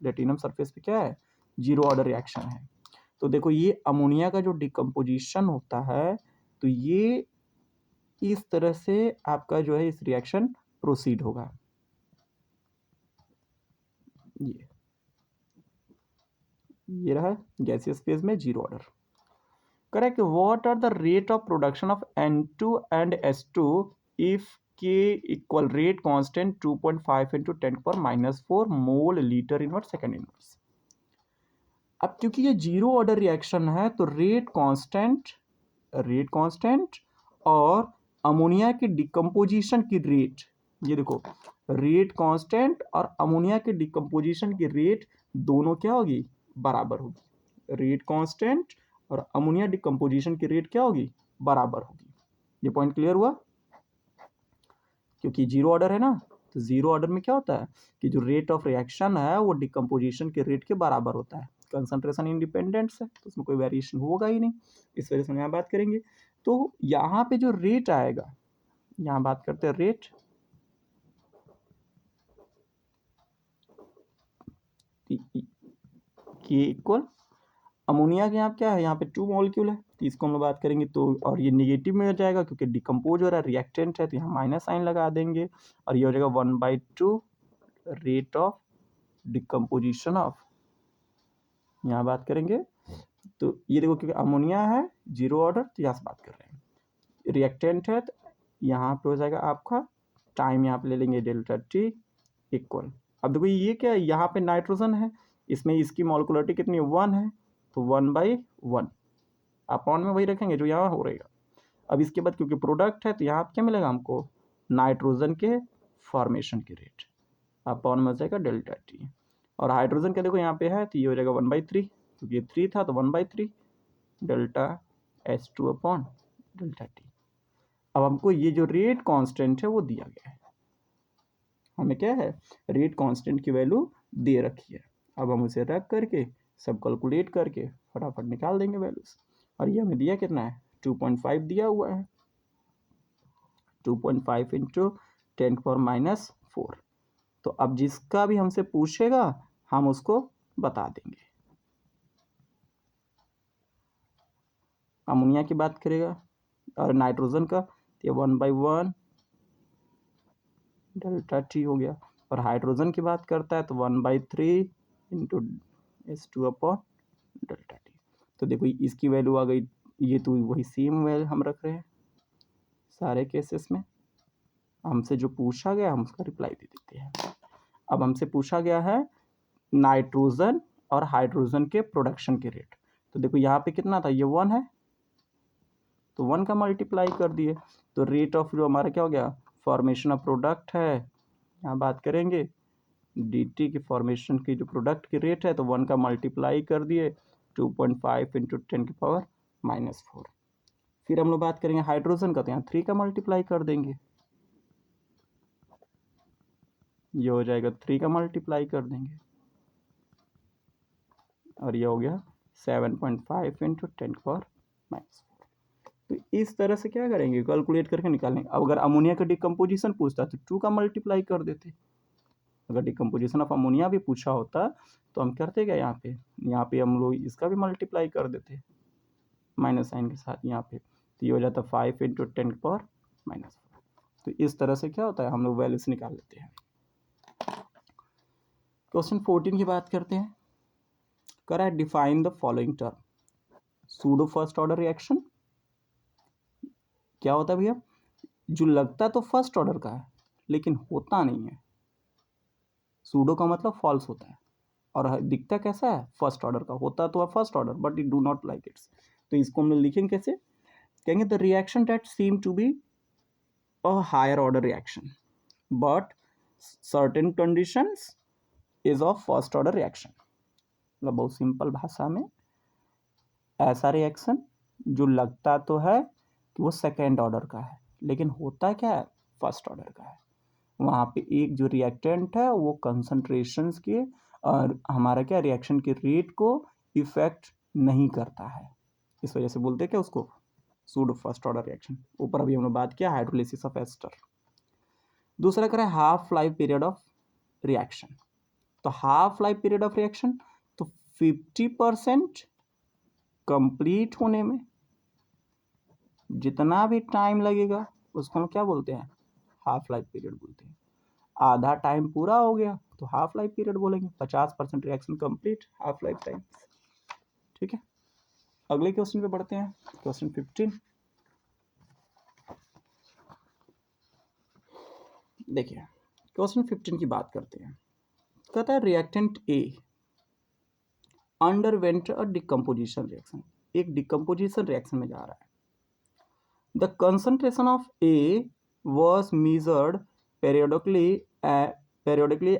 Platinum surface पे क्या है, जीरो ऑर्डर रिएक्शन है। तो देखो ये अमोनिया का जो डिकम्पोजिशन होता है, तो ये इस तरह से आपका जो है इस रिएक्शन प्रोसीड होगा। ये रहा गैसियस फेज में zero order. Correct, what are the rate of production of N2 and S2 if K equal rate constant 2.5 into 10⁻⁻⁴ mole litre inverse second inverse. अब क्योंकि ये जीरो ऑर्डर रिएक्शन है तो rate constant और ammonia की decomposition की rate, ये देखो रेट कांस्टेंट और अमोनिया के डिकम्पोजिशन की रेट दोनों क्या होगी, बराबर होगी। रेट कांस्टेंट और अमोनिया डिकम्पोजिशन की रेट क्या होगी, बराबर होगी। ये पॉइंट क्लियर हुआ। क्योंकि जीरो ऑर्डर है ना, तो जीरो ऑर्डर में क्या होता है कि जो रेट ऑफ रिएक्शन है वो डिकम्पोजिशन के रेट के बराबर होता है। कंसंट्रेशन इंडिपेंडेंस है तो उसमें कोई वेरिएशन होगा ही नहीं, इस वजह से हम यहाँ बात करेंगे। तो यहाँ पे जो रेट आएगा, यहाँ बात करते हैं रेट, के इक्वल अमोनिया के यहाँ क्या है, यहाँ पे 2 मॉलिक्यूल है तो इसको हम लोग बात करेंगे तो, और ये निगेटिव में हो जाएगा क्योंकि डिकम्पोज हो रहा है, रिएक्टेंट है तो यहाँ माइनस साइन लगा देंगे, और ये हो जाएगा 1/2 रेट ऑफ डिकम्पोजिशन ऑफ, यहाँ बात करेंगे तो ये देखो क्योंकि अमोनिया है जीरो ऑर्डर तो यहाँ से बात कर रहे हैं, रिएक्टेंट है तो यहाँ पे हो जाएगा आपका टाइम, यहाँ पे ले लेंगे डेल्टा टी इक्वल। अब देखो ये क्या है, यहाँ पे नाइट्रोजन है, इसमें इसकी मॉलिक्युलरिटी कितनी 1 है तो 1/1 अपॉन में वही रखेंगे जो यहाँ हो रहेगा। अब इसके बाद क्योंकि प्रोडक्ट है तो यहाँ क्या मिलेगा हमको, नाइट्रोजन के फॉर्मेशन की रेट अपॉन में हो जाएगा डेल्टा टी, और हाइड्रोजन का देखो यहाँ पे है तो ये हो जाएगा 1/3 क्योंकि ये 3 था तो 1/3 delta H2 upon delta T। अब हमको ये जो रेट कांस्टेंट है वो दिया गया है, हमें क्या है रेट कांस्टेंट की वैल्यू दे रखी है। अब हम उसे रख करके सब कैलकुलेट करके फटाफट निकाल देंगे वैल्यूज। और ये हमें दिया कितना है 2.5 दिया हुआ है, 2.5 इंटू 10⁻⁻⁴। तो अब जिसका भी हमसे पूछेगा हम उसको बता देंगे। अमोनिया की बात करेगा और नाइट्रोजन का तो ये 1/1 डेल्टा टी हो गया, और हाइड्रोजन की बात करता है तो 1/3 into H2 upon delta T. तो देखो इसकी वैल्यू आ गई, ये तो वही सेम वैल्यू हम रख रहे हैं सारे केसेस में। हमसे जो पूछा गया हम उसका रिप्लाई दे देते हैं। अब हमसे पूछा गया है नाइट्रोजन और हाइड्रोजन के प्रोडक्शन के रेट। तो देखो यहाँ पे कितना था, ये 1 है तो 1 का मल्टीप्लाई कर दिए, तो रेट ऑफ जो हमारा क्या हो गया फॉर्मेशन ऑफ प्रोडक्ट है, यहाँ बात करेंगे dt की फॉर्मेशन की जो प्रोडक्ट की रेट है तो 1 का मल्टीप्लाई कर दिए 2.5 इंटू 10⁻⁻⁴। फिर हम लोग बात करेंगे हाइड्रोजन का, तो यहाँ 3 का मल्टीप्लाई कर देंगे, ये हो जाएगा 3 का मल्टीप्लाई कर देंगे, और ये हो गया 7.5 इंटू 10⁻⁻⁴। तो इस तरह से क्या करेंगे कैलकुलेट करके निकालेंगे। अब अगर अमोनिया का डिकम्पोजिशन पूछता तो 2 का मल्टीप्लाई कर देते। अगर डिकम्पोजिशन ऑफ अमोनिया भी पूछा होता तो हम करते क्या, यहाँ पे हम लोग इसका भी मल्टीप्लाई कर देते माइनस साइन के साथ यहाँ पे, तो ये हो जाता 5 इंटू 10⁻⁻⁴। तो इस तरह से क्या होता है हम लोग वैल्यूज निकाल लेते हैं। क्वेश्चन 14 की बात करते हैं। करा है define the following term. Pseudo first order reaction क्या होता है भैया, जो लगता तो फर्स्ट ऑर्डर का है लेकिन होता नहीं है। सूडो का मतलब फॉल्स होता है और दिखता कैसा है फर्स्ट ऑर्डर का, होता तो है first order but it do not like its. तो इसको हम लोग लिखेंगे कैसे, कहेंगे the reaction that seem to be a higher order reaction but certain conditions is of first order reaction. मतलब बहुत सिंपल भाषा में ऐसा रिएक्शन जो लगता तो है कि वो सेकेंड ऑर्डर का है लेकिन होता क्या है फर्स्ट ऑर्डर का है। वहाँ पे एक जो रिएक्टेंट है वो कंसंट्रेशंस के और हमारा क्या रिएक्शन के रेट को इफेक्ट नहीं करता है, इस वजह से बोलते हैं क्या उसको सूडो फर्स्ट ऑर्डर रिएक्शन। ऊपर अभी हमने बात किया हाइड्रोलिसिस ऑफ एस्टर। दूसरा करें half life period of reaction. तो half life period of reaction तो 50% कंप्लीट होने में जितना भी टाइम लगेगा उसको हम क्या बोलते हैं हाफ लाइफ पीरियड बोलते हैं। आधा टाइम पूरा हो गया तो हाफ लाइफ पीरियड बोलेंगे। 50% reaction complete, half life time. ठीक है, अगले क्वेश्चन पे बढ़ते हैं। क्वेश्चन 15 देखिए, क्वेश्चन 15 की बात करते हैं। कहता है reactant A underwent a decomposition reaction, एक डिकम्पोजिशन रिएक्शन में जा रहा है। The concentration of A was measured periodically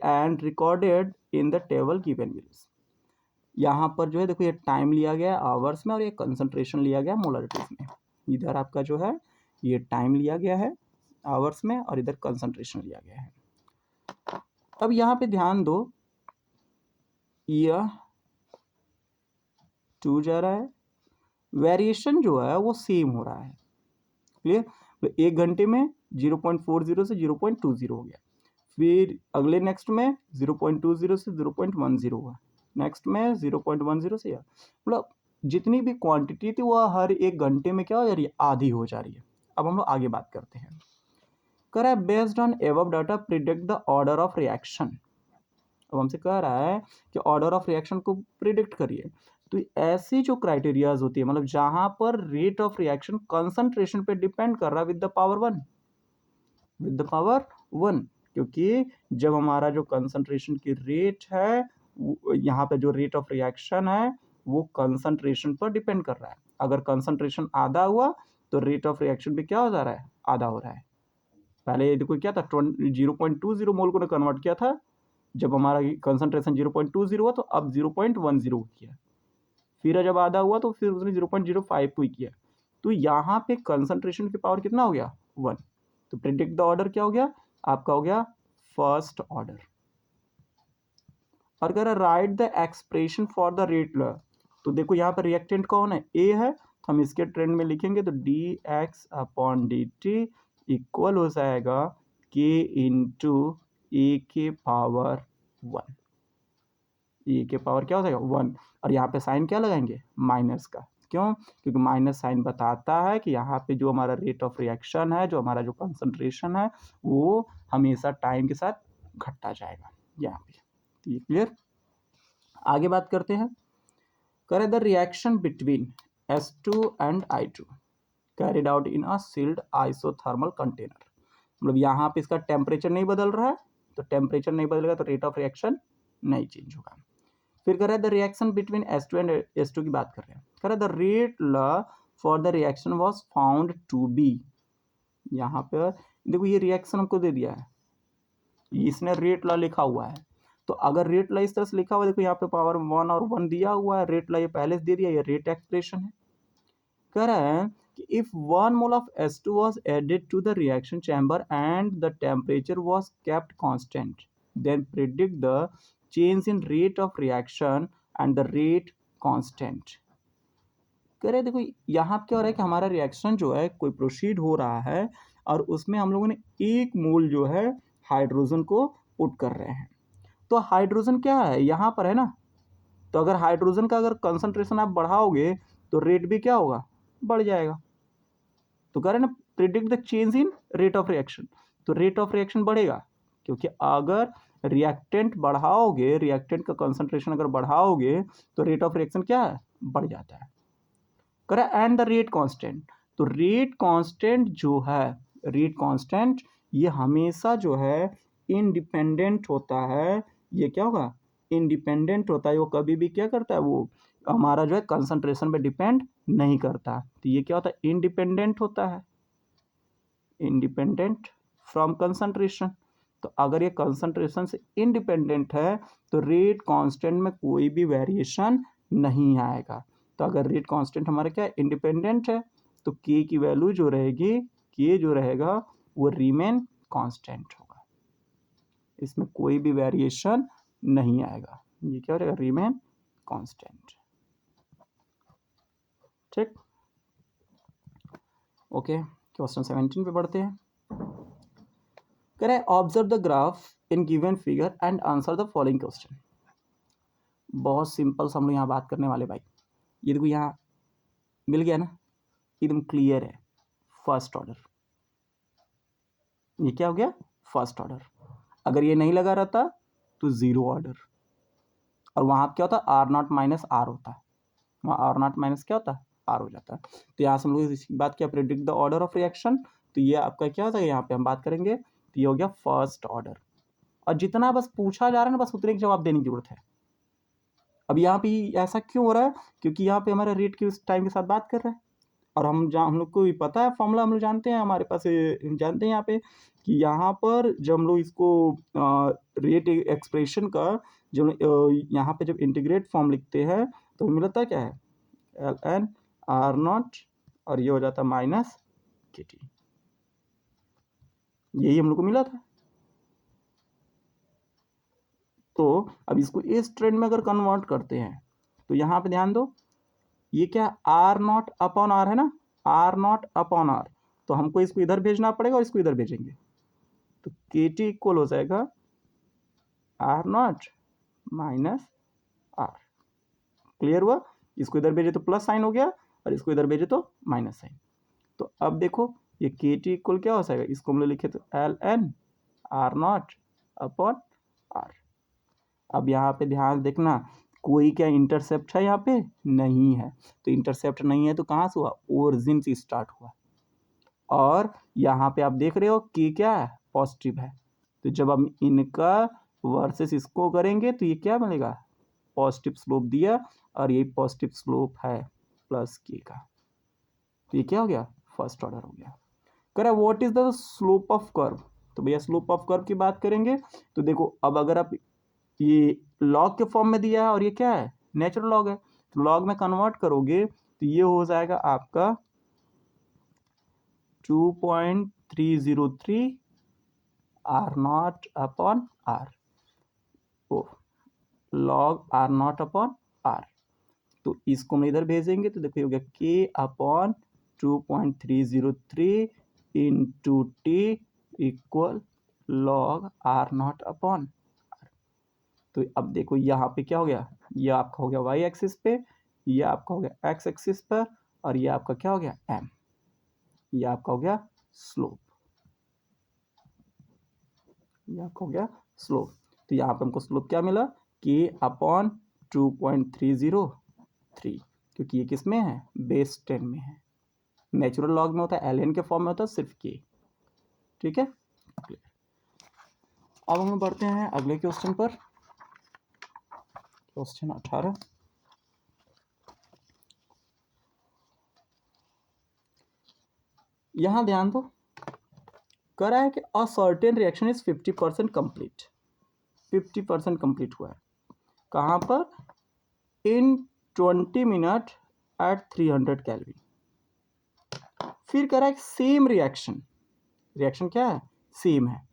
and recorded in the table given below। यहाँ पर जो है देखो ये टाइम लिया गया आवर्स में और ये कंसंट्रेशन लिया गया मोलरिटीज में। इधर आपका जो है ये टाइम लिया गया है आवर्स में और इधर कंसंट्रेशन लिया गया है। अब यहाँ पे ध्यान दो, यह 2 जा रहा है, वेरिएशन जो है वो सेम हो रहा है। क्लियर, तो 1 घंटे में 0.40 से 0.20 हो गया, फिर अगले नेक्स्ट में 0.20 से 0.10 हुआ, नेक्स्ट में 0.10 से, मतलब जितनी भी क्वांटिटी थी वो हर 1 घंटे में क्या हो जा रही है आधी हो जा रही है। अब हम लोग आगे बात करते हैं। कह रहा है based on above data predict the order of reaction. अब हमसे कह रहा है कि ऑर्डर ऑफ रिएक्शन को प्रिडिक्ट करिए। तो ऐसी जो क्राइटेरियाज होती है मतलब जहां पर रेट ऑफ रिएक्शन कंसंट्रेशन पे डिपेंड कर रहा है विद द पावर 1, क्योंकि जब हमारा जो कंसंट्रेशन की रेट है यहाँ पे जो रेट ऑफ रिएक्शन है वो कंसंट्रेशन पर डिपेंड कर रहा है। अगर कंसंट्रेशन आधा हुआ तो रेट ऑफ रिएक्शन भी क्या हो जा रहा है आधा हो रहा है। पहले देखो क्या था 0.20 मोल को कन्वर्ट किया था जब हमारा कंसंट्रेशन 0.20 हुआ तो अब 0.10 किया। फिर जब आधा हुआ तो फिर उसने 0.05 को ही किया। तो यहाँ पे कंसंट्रेशन की पावर कितना हो गया 1। तो प्रिडिक्ट द ऑर्डर क्या हो गया आपका, हो गया फर्स्ट ऑर्डर। और कह रहा right the expression for the rate law. तो देखो यहाँ पर रिएक्टेंट कौन है, ए है, तो हम इसके ट्रेंड में लिखेंगे तो dx/dt इक्वल हो जाएगा k इंटू ए के पावर 1। ए के पावर क्या हो जाएगा 1, और यहाँ पे साइन क्या लगाएंगे माइनस का। क्यों? क्योंकि माइनस साइन बताता है कि यहाँ पे जो हमारा रेट ऑफ रिएक्शन है, जो हमारा जो कंसंट्रेशन है, वो हमेशा टाइम के साथ घटता जाएगा यहाँ पे। तो ये क्लियर। आगे बात करते हैं, करें the reaction between S2 and I2 carried out in a sealed isothermal container. मतलब यहाँ पे इसका टेम्परेचर नहीं बदल रहा है, तो टेम्परेचर नहीं बदलेगा तो रेट ऑफ रिएक्शन नहीं चेंज होगा। फिर कर रहे हैं the reaction between S2 and S2 की बात कर रहे हैं, कर रहे हैं the rate law for the reaction was found to be. यहाँ पे देखो ये रिएक्शन हमको दे दिया है, इसने रेट लॉ लिखा हुआ है। तो अगर रेट लॉ इस तरह से लिखा हुआ है, देखो यहाँ पे पावर 1 और 1 दिया हुआ है, रेट लॉ ये पहले से दे दिया, ये रेट एक्सप्रेशन है। कह रहे हैं कि if 1 mole of S2 was added to the reaction chamber and the temperature was kept constant, then predict the change in rate of reaction and the rate constant। कह रहे देखो यहाँ क्या हो रहा है कि हमारा रिएक्शन जो है कोई प्रोसीड हो रहा है और उसमें हम लोगों ने 1 मोल जो है हाइड्रोजन को पुट कर रहे हैं। तो हाइड्रोजन क्या है यहाँ पर है ना, तो अगर हाइड्रोजन का अगर कंसंट्रेशन आप बढ़ाओगे तो रेट भी क्या होगा, बढ़ जाएगा। तो कह रहे हैं ना predict the change in rate of reaction, तो रेट ऑफ रिएक्शन बढ़ेगा, क्योंकि अगर रिएक्टेंट बढ़ाओगे, रिएक्टेंट का कंसंट्रेशन अगर बढ़ाओगे तो रेट ऑफ रिएक्शन क्या है, बढ़ जाता है। कह रहा है एंड द रेट कांस्टेंट, तो रेट कांस्टेंट जो है, रेट कांस्टेंट ये हमेशा जो है इंडिपेंडेंट होता है। ये क्या होगा, इंडिपेंडेंट होता है, वो कभी भी क्या करता है, वो हमारा जो है कंसंट्रेशन पे डिपेंड नहीं करता। तो ये क्या होता है, इंडिपेंडेंट होता है, इंडिपेंडेंट फ्रॉम कंसंट्रेशन। तो अगर ये कंसंट्रेशन से इंडिपेंडेंट है तो रेट कांस्टेंट में कोई भी वेरिएशन नहीं आएगा। तो अगर रेट कांस्टेंट हमारा क्या इंडिपेंडेंट है तो के की वैल्यू जो रहेगी, के जो रहेगा वो रिमेन कांस्टेंट होगा, इसमें कोई भी वेरिएशन नहीं आएगा। ये क्या रहेगा, रिमेन कांस्टेंट। ठीक, ओके। क्वेश्चन 17 पे बढ़ते हैं। करें observe the graph in given figure and answer the following question. बहुत सिंपल सा हम लोग यहाँ बात करने वाले भाई। ये देखो यहाँ मिल गया ना, एकदम क्लियर है, फर्स्ट ऑर्डर। ये क्या हो गया, फर्स्ट ऑर्डर। अगर ये नहीं लगा रहता तो जीरो ऑर्डर, और वहाँ क्या होता, आर नॉट माइनस आर होता है, वहाँ आर नॉट माइनस क्या होता है, आर हो जाता है। तो यहाँ से हम लोग इसकी बात किया predict the order of reaction, तो ये आपका क्या होता है, यहाँ पे हम बात करेंगे तो ये हो गया फर्स्ट ऑर्डर। और जितना बस पूछा जा रहा है ना, बस उतने के जवाब देने की जरूरत है। अब यहाँ पे ऐसा क्यों हो रहा है, क्योंकि यहाँ पे हमारा रेट की उस टाइम के साथ बात कर रहा है, और हम लोग को भी पता है फॉर्मूला, हम लोग जानते हैं, हमारे पास जानते हैं यहाँ पे कि यहाँ पर जब हम लोग इसको रेट एक्सप्रेशन का जब यहाँ पे जब इंटीग्रेट फॉर्म लिखते हैं तो मिलता क्या है, एल एन आर नॉट, और ये हो जाता माइनस के टी, यही हम लोग को मिला था। तो अब इसको इस ट्रेंड में अगर कन्वर्ट करते हैं तो यहाँ पे ध्यान दो, ये क्या आर नॉट अपॉन आर है ना, आर नॉट अपॉन आर, तो हमको इसको इधर भेजना पड़ेगा और इसको इधर भेजेंगे, तो के टी इक्वल हो जाएगा R naught minus R. Clear हुआ, इसको इधर भेजे तो प्लस साइन हो गया और इसको इधर भेजे तो माइनस साइन। तो अब देखो ये के टी इक्वल क्या हो जाएगा, इसको हम लोग लिखे तो L N R naught upon R. अब यहाँ पे ध्यान देखना, कोई क्या इंटरसेप्ट है यहाँ पे, नहीं है, तो इंटरसेप्ट नहीं है तो कहाँ से हुआ, ओरिजिन से स्टार्ट हुआ, और यहाँ पे आप देख रहे हो कि क्या है, पॉजिटिव है। तो जब हम इनका वर्सेस इसको करेंगे तो ये क्या मिलेगा, पॉजिटिव स्लोप दिया, और ये पॉजिटिव स्लोप है प्लस के का, तो ये क्या हो गया, फर्स्ट ऑर्डर हो गया। कह what is the slope of curve, तो भैया स्लोप ऑफ कर्व की बात करेंगे तो देखो अब अगर आप ये लॉग के फॉर्म में दिया है और ये क्या है, नेचुरल लॉग है, तो लॉग में कन्वर्ट करोगे तो ये हो जाएगा आपका 2.303 आर नॉट अपॉन आर, ओ log R naught upon R. तो इसको हम इधर भेजेंगे तो देखो ये हो गया K upon 2.303 into T equal log R naught upon R. तो अब देखो यहाँ पे क्या हो गया, ये आपका हो गया वाई एक्सिस पे, ये आपका हो गया एक्स एक्सिस पर, और ये आपका क्या हो गया एम, ये आपका हो गया स्लोप, ये आपका हो गया स्लोप। तो यहाँ पे हमको स्लोप क्या मिला, के अपॉन 2.303, क्योंकि ये किस में है, बेस 10 में है। नेचुरल लॉग में होता है, एलएन के फॉर्म में होता है सिर्फ के। ठीक है, अब हम बढ़ते हैं अगले क्वेश्चन पर, क्वेश्चन 18। यहां ध्यान दो, कह रहा है कि a certain reaction is 50% complete, 50% complete हुआ है कहां पर, इन 20 मिनट एट 300 केल्विन। फिर कह रहा है सेम रिएक्शन, रिएक्शन क्या है, सेम है,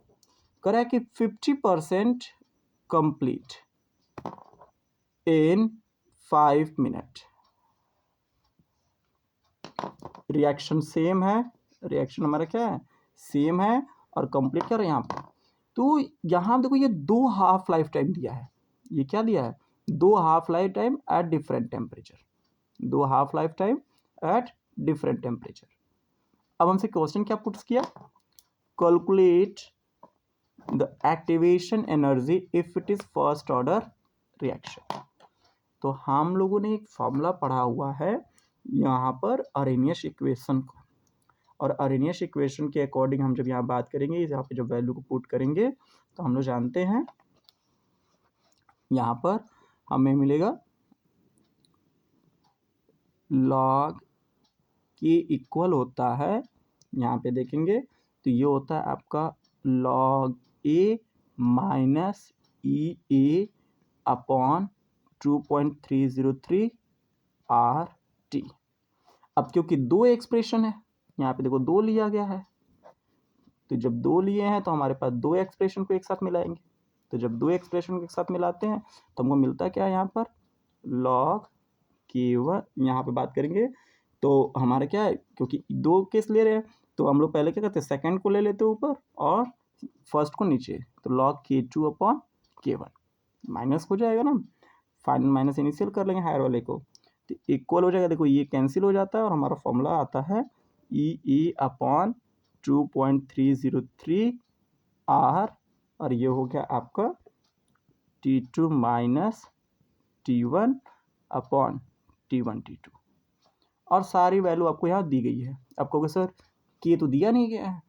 कह रहा है कि 50% complete in 5 minute. Reaction same है, रिएक्शन हमारा क्या है, सेम है, और कंप्लीट कर रहे हैं यहाँ पे। तो यहाँ देखो ये 2 हाफ लाइफ टाइम दिया है, ये क्या दिया है, 2 half life time at different temperature, 2 half life time at different temperature. अब हमसे क्वेश्चन क्या पुट्स किया, calculate the activation energy if it is first order reaction. तो हम लोगों ने एक फॉर्मूला पढ़ा हुआ है यहाँ पर अरेनियस इक्वेशन को, और अरेनियस इक्वेशन के अकॉर्डिंग हम जब यहाँ बात करेंगे, यहाँ पे जब वैल्यू को पुट करेंगे तो हम लोग जानते हैं यहाँ पर हमें मिलेगा लॉग के इक्वल होता है, यहाँ पे देखेंगे तो ये होता है आपका log A minus E A upon 2.303 are T. अब क्योंकि 2 एक्सप्रेशन है, यहाँ पे देखो 2 लिया गया है, तो जब 2 लिए हैं तो हमारे पास 2 एक्सप्रेशन को एक साथ मिलाएंगे, तो जब 2 एक्सप्रेशन को एक साथ मिलाते हैं तो हमको मिलता क्या है यहाँ पर, लॉग के1, यहाँ पे बात करेंगे तो हमारा क्या है, क्योंकि 2 केस ले रहे हैं तो हम लोग पहले क्या करते हैं, सेकंड को ले लेते हैं ऊपर और फर्स्ट को नीचे, तो लॉग के2 अपॉन के1 माइनस हो जाएगा ना, फाइनल माइनस इनिशियल कर लेंगे हायर वाले को, तो इक्वल हो जाएगा, देखो ये कैंसिल हो जाता है और हमारा फॉर्मूला आता है ई अपॉन 2.303 आर, और ये हो गया आपका T2 minus T1 upon T1 T2, और सारी वैल्यू आपको यहाँ दी गई है। आप कहोगे सर के तो दिया नहीं गया है,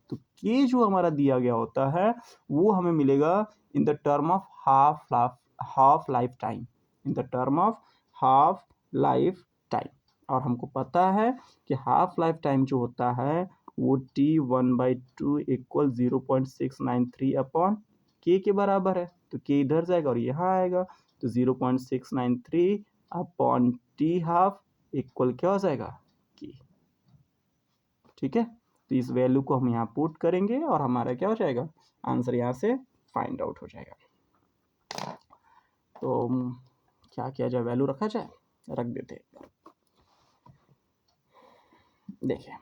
तो के जो हमारा दिया गया होता है वो हमें मिलेगा in the term of half life time, in the term of half life time, और हमको पता है कि हाफ लाइफ टाइम जो होता है वो T1/2 इक्वल 0.693 अपॉन के बराबर है, तो के इधर जाएगा और यहाँ आएगा, तो 0.693 अपॉन टी हाफ इक्वल क्या हो जाएगा, के। ठीक है, तो इस वैल्यू को हम यहाँ पुट करेंगे और हमारा क्या हो जाएगा, आंसर यहाँ से फाइंड आउट हो जाएगा। तो क्या किया जाए, वैल्यू रखा जाए, रख देते हैं। देखिए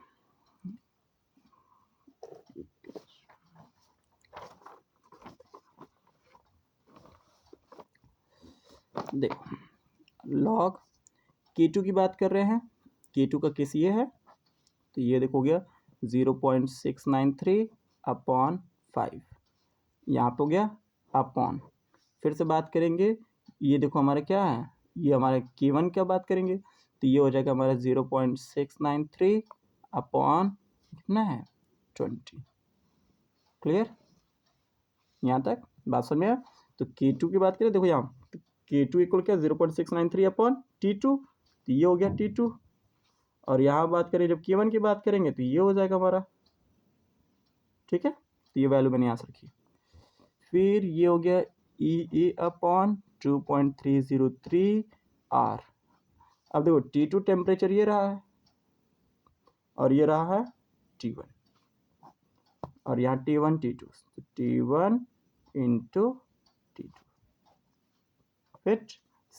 देखो, लॉग के2 की बात कर रहे हैं, के2 का केस ये है, तो ये देखो गया 0.693 अपॉन 5, यहाँ पे हो गया अपॉन, फिर से बात करेंगे, ये देखो हमारा क्या है, ये हमारे के1 क्या बात करेंगे, तो ये हो जाएगा हमारा 0.693 अपॉन कितना है 20। क्लियर, यहाँ तक बात समझ में आया। तो के2 की बात करें, देखो यहाँ के2 इक्वल क्या 0.693 अपॉन T2, तो ये हो गया T2, और यहाँ बात करें जब के1 की बात करेंगे तो ये हो जाएगा हमारा, ठीक है, तो ये वैल्यू मैंने यहाँ से रखी। फिर ये हो गया ई अपॉन 2.303 आर, अब देखो T2 टेम्परेचर ये रहा है और ये रहा है T1, और यहाँ T1 T2, तो T1 इंटू T2। फिट,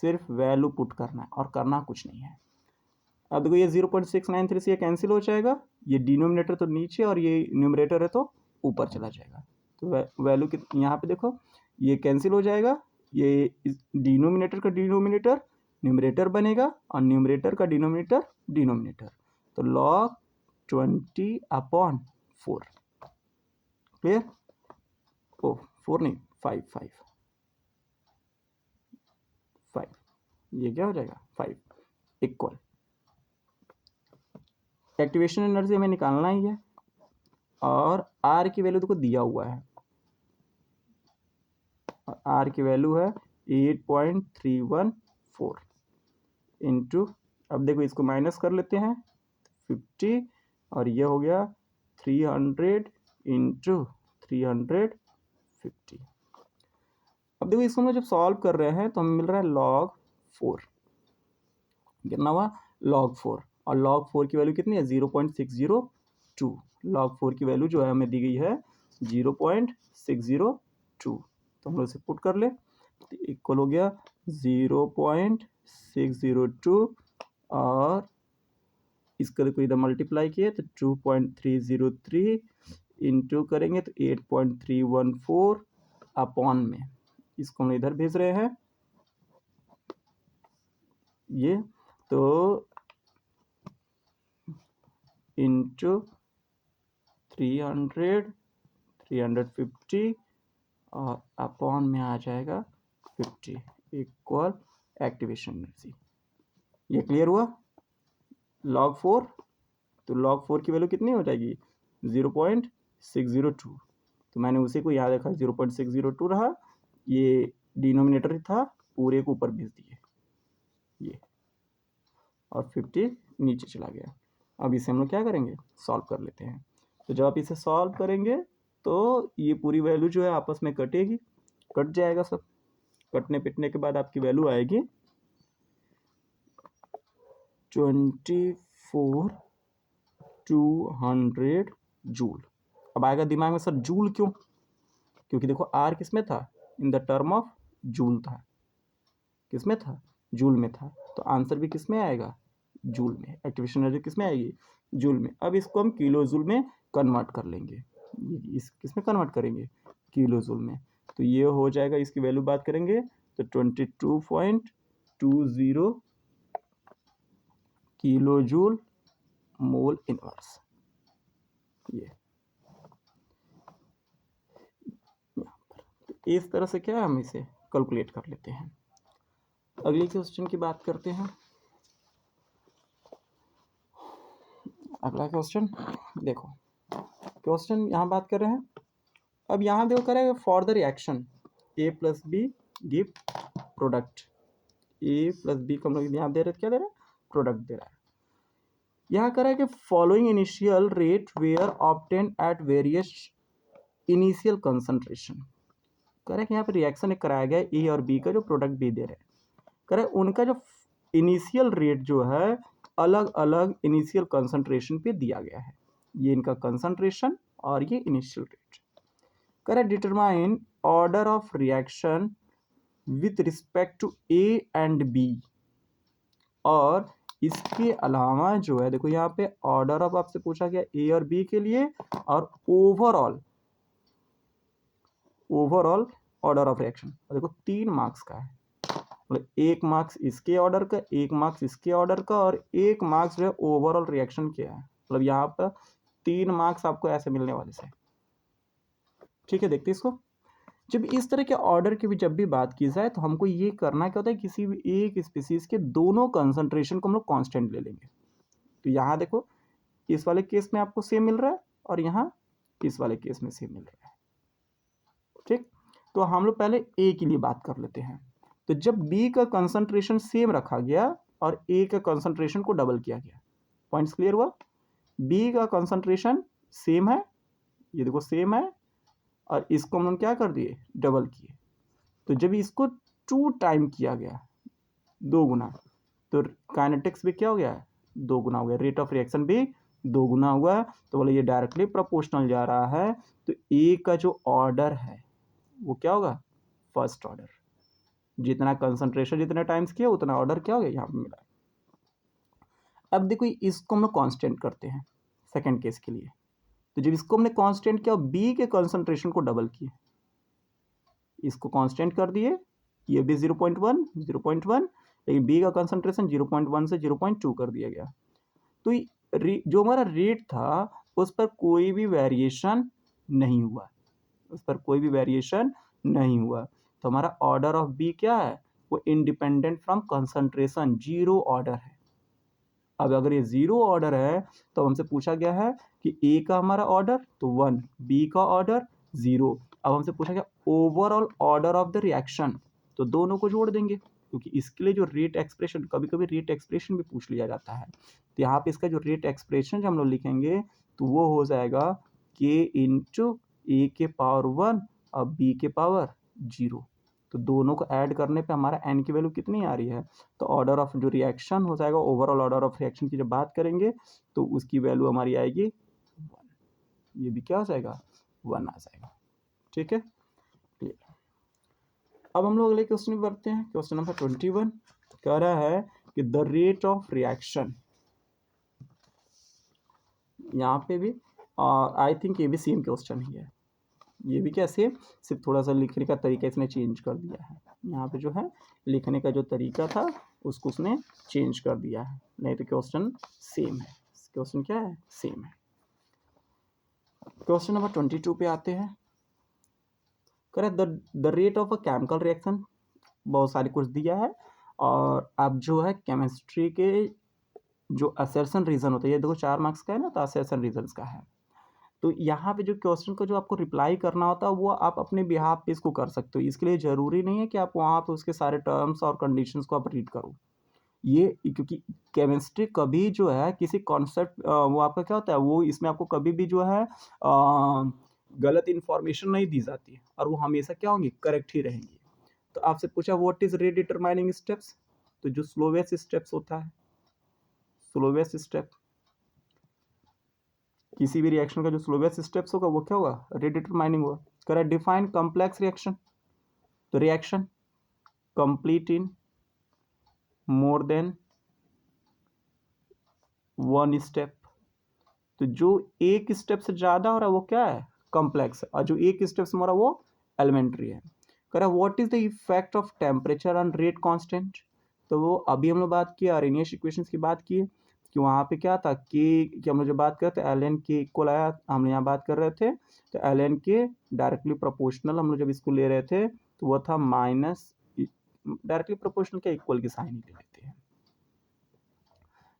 सिर्फ वैल्यू पुट करना है और करना कुछ नहीं है। अब देखो ये 0.693 से ये कैंसिल हो जाएगा, ये डिनोमिनेटर तो नीचे और ये न्यूमरेटर है तो ऊपर चला जाएगा। तो वैल्यू कितनी, यहाँ पे देखो ये कैंसिल हो जाएगा, ये डिनोमिनेटर का डिनोमिनेटर न्यूमरेटर बनेगा और न्यूमरेटर का डिनोमिनेटर डिनोमिनेटर, तो log 20/4। क्लियर? ओ 4 नहीं 5, ये क्या हो जाएगा 5 इक्वल, एक्टिवेशन एनर्जी हमें निकालना ही है और आर की वैल्यू देखो दिया हुआ है, और आर की वैल्यू है 8.314 इंटू, अब देखो इसको माइनस कर लेते हैं 50, और ये हो गया 300 इंटू 350। अब देखो इसको हम जब सॉल्व कर रहे हैं तो हमें मिल रहा है log 4, कितना हुआ log 4, और log 4 की वैल्यू कितनी है 0.602, log 4 की वैल्यू जो है हमें दी गई है 0.602, तो हम लोग इसे पुट कर ले, तो इक्वल हो गया 0.602, और इसका देखो इधर मल्टीप्लाई किए तो 2.303 इंटू करेंगे तो 8.314 अपॉन में, इसको हम इधर भेज रहे हैं ये, तो इंटू 300 350 और अपॉन में आ जाएगा 50 इक्वल एक्टिवेशन एनर्जी। ये क्लियर हुआ? log 4, तो log 4 की वैल्यू कितनी हो जाएगी 0.602, तो मैंने उसी को याद रखा 0.602 रहा, ये डिनोमिनेटर था पूरे को ऊपर भेज दिए ये, और 50 नीचे चला गया। अब इसे हम लोग क्या करेंगे सॉल्व कर लेते हैं, तो जब आप इसे सॉल्व करेंगे तो ये पूरी वैल्यू जो है आपस में कटेगी, कट जाएगा सब, कटने पिटने के बाद आपकी वैल्यू आएगी 24,200 जूल। अब आएगा दिमाग में सर जूल क्यों, क्योंकि देखो आर किस में था, in the term of joule था, किस में था जूल में था, तो आंसर भी किस में आएगा जूल में, एक्टिवेशन एनर्जी किस में आएगी जूल में। अब इसको हम किलो जूल में कन्वर्ट कर लेंगे, इस किस में कन्वर्ट करेंगे किलो जूल में, तो ये हो जाएगा, इसकी वैल्यू बात करेंगे तो 22.20 किलो जूल मोल इनवर्स। ये तो इस तरह से क्या है हम इसे कैलकुलेट कर लेते हैं। अगले क्वेश्चन की बात करते हैं। अगला क्वेश्चन देखो, क्वेश्चन यहाँ बात कर रहे हैं, अब यहाँ देखो करें for the reaction A plus B give product, A plus B को हम लोग यहाँ दे रहे क्या दे रहे हैं प्रोडक्ट दे रहा है। यहाँ कह रहा है कि following initial rate were obtain at various initial concentration, कह रहा है कि यहाँ पे रिएक्शन एक कराया गया ए और बी का जो प्रोडक्ट बी दे रहे हैं, कह रहा है उनका जो इनिशियल रेट जो है अलग अलग इनिशियल कंसंट्रेशन पे दिया गया है, ये इनका कंसंट्रेशन और ये इनिशियल रेट। कह रहा है determine order of reaction with respect to A and B, और इसके अलावा जो है देखो यहाँ पे ऑर्डर ऑफ आपसे पूछा गया ए और बी के लिए, और ओवरऑल ऑर्डर ऑफ रिएक्शन, देखो 3 मार्क्स का है, मतलब 1 मार्क्स इसके ऑर्डर का, 1 मार्क्स इसके ऑर्डर का, और 1 मार्क्स जो है ओवरऑल रिएक्शन क्या है, मतलब यहाँ पर 3 मार्क्स आपको ऐसे मिलने वाले से। ठीक है, देखते इसको, जब इस तरह के ऑर्डर की भी जब भी बात की जाए तो हमको ये करना क्या होता है, किसी भी एक स्पीसीज के दोनों कंसंट्रेशन को हम लोग कांस्टेंट ले लेंगे। तो यहाँ देखो इस वाले केस में आपको सेम मिल रहा है और यहाँ इस वाले केस में सेम मिल रहा है। ठीक, तो हम लोग पहले ए के लिए बात कर लेते हैं। तो जब बी का कंसंट्रेशन सेम रखा गया और ए का कंसंट्रेशन को डबल किया गया, पॉइंट्स क्लियर हुआ, बी का कंसंट्रेशन सेम है, ये देखो सेम है, और इसको हम लोग क्या कर दिए डबल किए, तो जब इसको 2 टाइम किया गया 2 गुना, तो काइनेटिक्स भी क्या हो गया, 2 गुना हो गया, रेट ऑफ रिएक्शन भी 2 गुना हुआ। तो बोले ये डायरेक्टली प्रोपोर्शनल जा रहा है, तो ए का जो ऑर्डर है वो क्या होगा, फर्स्ट ऑर्डर। जितना कंसंट्रेशन जितने टाइम्स किया उतना ऑर्डर क्या हो गया यहाँ पे मिला। अब देखो इसको हम लोग कांस्टेंट करते हैं सेकंड केस के लिए। तो जब इसको हमने कांस्टेंट किया, बी के कंसंट्रेशन को डबल किए, इसको कांस्टेंट कर दिए, ये भी 0.1 0.1, लेकिन बी का कंसंट्रेशन 0.1 से 0.2 कर दिया गया। तो जो हमारा रेट था उस पर कोई भी वेरिएशन नहीं हुआ, उस पर कोई भी वेरिएशन नहीं हुआ। तो हमारा ऑर्डर ऑफ बी क्या है, वो independent from concentration, zero order है। अब अगर ये जीरो ऑर्डर है तो हमसे पूछा गया है कि ए का हमारा ऑर्डर तो 1, बी का ऑर्डर 0। अब हमसे पूछा गया overall order of the reaction, तो दोनों को जोड़ देंगे, क्योंकि इसके लिए जो रेट एक्सप्रेशन, कभी कभी रेट एक्सप्रेशन भी पूछ लिया जाता है। तो यहाँ पे इसका जो रेट एक्सप्रेशन जो हम लोग लिखेंगे तो वो हो जाएगा के इंटू ए के पावर 1 और बी के पावर 0। तो दोनों को ऐड करने पे हमारा एन की वैल्यू कितनी आ रही है, तो ऑर्डर ऑफ जो रिएक्शन हो जाएगा, ओवरऑल ऑर्डर ऑफ रिएक्शन की जब बात करेंगे तो उसकी वैल्यू हमारी आएगी 1। ये भी क्या हो जाएगा, 1 आ जाएगा। ठीक है, क्लियर। अब हम लोग अगले क्वेश्चन में बढ़ते हैं। क्वेश्चन नंबर 21 कह रहा है कि द रेट ऑफ रिएक्शन, यहाँ पे भी आई थिंक ये भी सेम क्वेश्चन ही है, ये भी क्या सेम, सिर्फ थोड़ा सा लिखने का तरीका इसने चेंज कर दिया है। यहाँ पे जो है लिखने का जो तरीका था उसको उसने चेंज कर दिया है, नहीं तो क्वेश्चन सेम है। क्वेश्चन क्या है, सेम है। क्वेश्चन नंबर 22 पे आते हैं। Correct, the rate of a chemical reaction, बहुत सारी कुछ दिया है, और अब जो है केमिस्ट्री के जो असर्शन रीजन होता है, ये देखो 4 मार्क्स का है ना, तो असर्शन रीजन का है। तो यहाँ पे जो क्वेश्चन का जो आपको रिप्लाई करना होता है वो आप अपने बिहाफ पे इसको कर सकते हो। इसके लिए ज़रूरी नहीं है कि आप वहाँ पे उसके सारे टर्म्स और कंडीशंस को आप रीड करो। ये क्योंकि केमिस्ट्री कभी जो है किसी कॉन्सेप्ट वो आपका क्या होता है, वो इसमें आपको कभी भी जो है गलत इन्फॉर्मेशन नहीं दी जाती है, और वो हमेशा क्या होंगी, करेक्ट ही रहेंगी। तो आपसे पूछा what is rate determining steps, तो जो स्लोवेस्ट स्टेप्स होता है, स्लोवेस्ट स्टेप किसी भी रिएक्शन का जो स्लोवेस्ट स्टेप्स होगा वो क्या होगा, रेट डिटरमाइनिंग होगा। करेक्ट, डिफाइन कॉम्प्लेक्स रिएक्शन, तो reaction complete in more than 1 step, तो जो एक स्टेप से ज्यादा हो रहा है वो क्या है, कॉम्प्लेक्स है, और जो एक स्टेप से हो रहा है वो एलिमेंट्री है। Correct, what is the effect of temperature on rate constant, तो वो अभी हम लोग बात की अरेनियस इक्वेशंस की बात की कि वहाँ पे क्या था, के की हम लोग जब बात करते एल एन के इक्वल आया, हम यहाँ बात कर रहे थे, तो एल एन के डायरेक्टली प्रोपोर्शनल हम लोग जब इसको ले रहे थे तो वो था माइनस, डायरेक्टली प्रोपोर्शनल के इक्वल की साइन ही ले लेते हैं।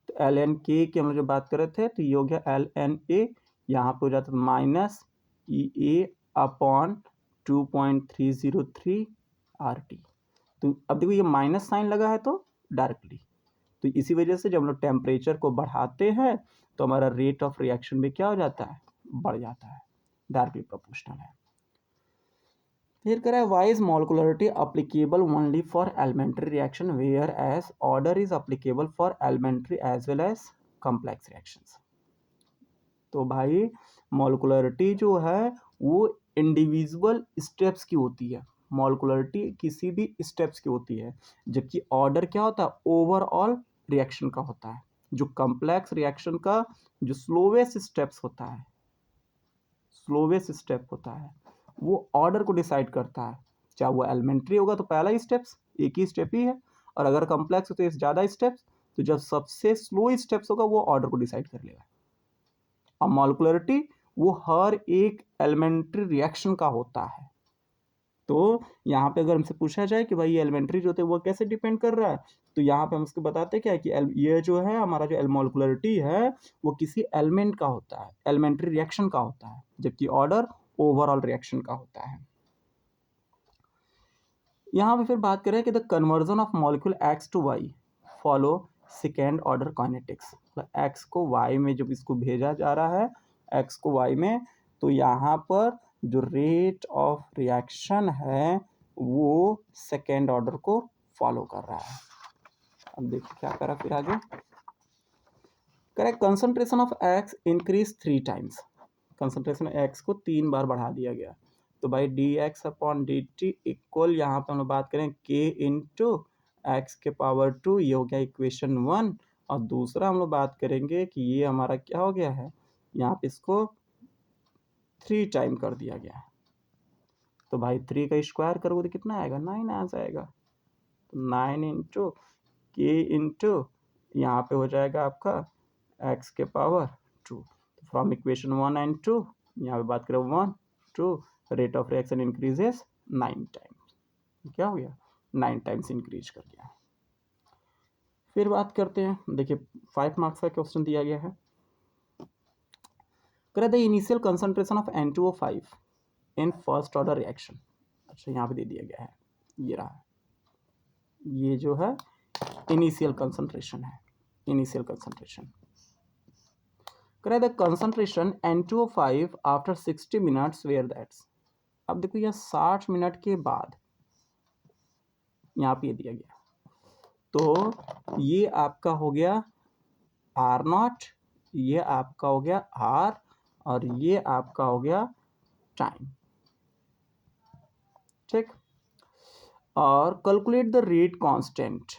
तो एल एन के की हम लोग जब बात कर रहे थे तो ये हो गया एल एन ए, यहाँ पे हो जाता है minus E A upon 2.303 are T. तो अब देखो ये माइनस साइन लगा है तो डायरेक्टली, तो इसी वजह से जब हम लोग टेम्परेचर को बढ़ाते हैं तो हमारा रेट ऑफ रिएक्शन भी क्या हो जाता है, बढ़ जाता है, डायरेक्टली प्रोपोर्शनल है। फिर कह रहा है why is molecularity applicable only for elementary reaction whereas order is applicable for elementary as well as complex reactions. तो भाई मॉलिक्युलरिटी जो है वो इंडिविजुअल स्टेप्स की होती है, मॉलिक्युलरिटी किसी भी स्टेप्स की होती है, जबकि ऑर्डर क्या होता है, ओवरऑल रिएक्शन का होता है। जो कॉम्प्लेक्स रिएक्शन का जो स्लोवेस्ट स्टेप्स होता है, स्लोवेस्ट स्टेप होता है, वो ऑर्डर को डिसाइड करता है। चाहे वो एलिमेंट्री होगा तो पहला स्टेप्स एक ही स्टेप ही है, और अगर कॉम्प्लेक्स हो तो ज़्यादा स्टेप्स, तो जब सबसे स्लो स्टेप्स होगा वो ऑर्डर को डिसाइड कर लेगा। और मॉलिक्युलरिटी वो हर एक एलिमेंट्री रिएक्शन का होता है। तो यहाँ पे अगर हमसे पूछा जाए कि भाई ये एलिमेंट्री जो होते हैं वो कैसे डिपेंड कर रहा है, तो यहाँ पे हम उसको बताते हैं क्या कि ये जो है हमारा जो मॉलिक्युलरिटी है वो किसी एलिमेंट का होता है, एलिमेंट्री रिएक्शन का होता है, जबकि ऑर्डर ओवरऑल रिएक्शन का होता है। यहाँ पे फिर बात करें कि the conversion of molecule X to Y follow second order kinetics, X को वाई में जब इसको भेजा जा रहा है, एक्स को वाई में, तो यहाँ पर जो रेट ऑफ रिएक्शन है वो सेकेंड ऑर्डर को फॉलो कर रहा है। अब देखिए क्या करा फिर आगे, correct, concentration of x increase 3 times, concentration x को 3 बार बढ़ा दिया गया। तो भाई D x upon D T equal, यहाँ पे हम लोग बात करें के इंटू एक्स के पावर 2, ये हो गया इक्वेशन 1। और दूसरा हम लोग बात करेंगे कि ये हमारा क्या हो गया है, यहाँ पे इसको 3 टाइम कर दिया गया है। तो भाई 3 का स्क्वायर करोगे तो कितना आएगा, 9 आ जाएगा। तो 9 इंटू के इंटू यहाँ पे हो जाएगा आपका एक्स के पावर 2। तो फ्रॉम इक्वेशन 1 एंड 2, यहाँ पे बात करें 1 2, rate of reaction increases 9 times. क्या हो गया, 9 टाइम्स इंक्रीज कर दिया। फिर बात करते हैं, देखिए 5 मार्क्स का क्वेश्चन दिया गया है, करें the initial concentration of N2O5 in first order reaction. अच्छा यहाँ पे दे दिया गया है, ये रहा, ये जो है इनिशियल कंसंट्रेशन है, इनिशियल कंसंट्रेशन। करें the concentration N2O5 after 60 minutes where that's. अब देखो यह 60 मिनट के बाद यहाँ पे दिया गया, तो ये आपका हो गया R0, ये आपका हो गया R, और ये आपका हो गया टाइम, ठीक। और कैलकुलेट द रेट कांस्टेंट।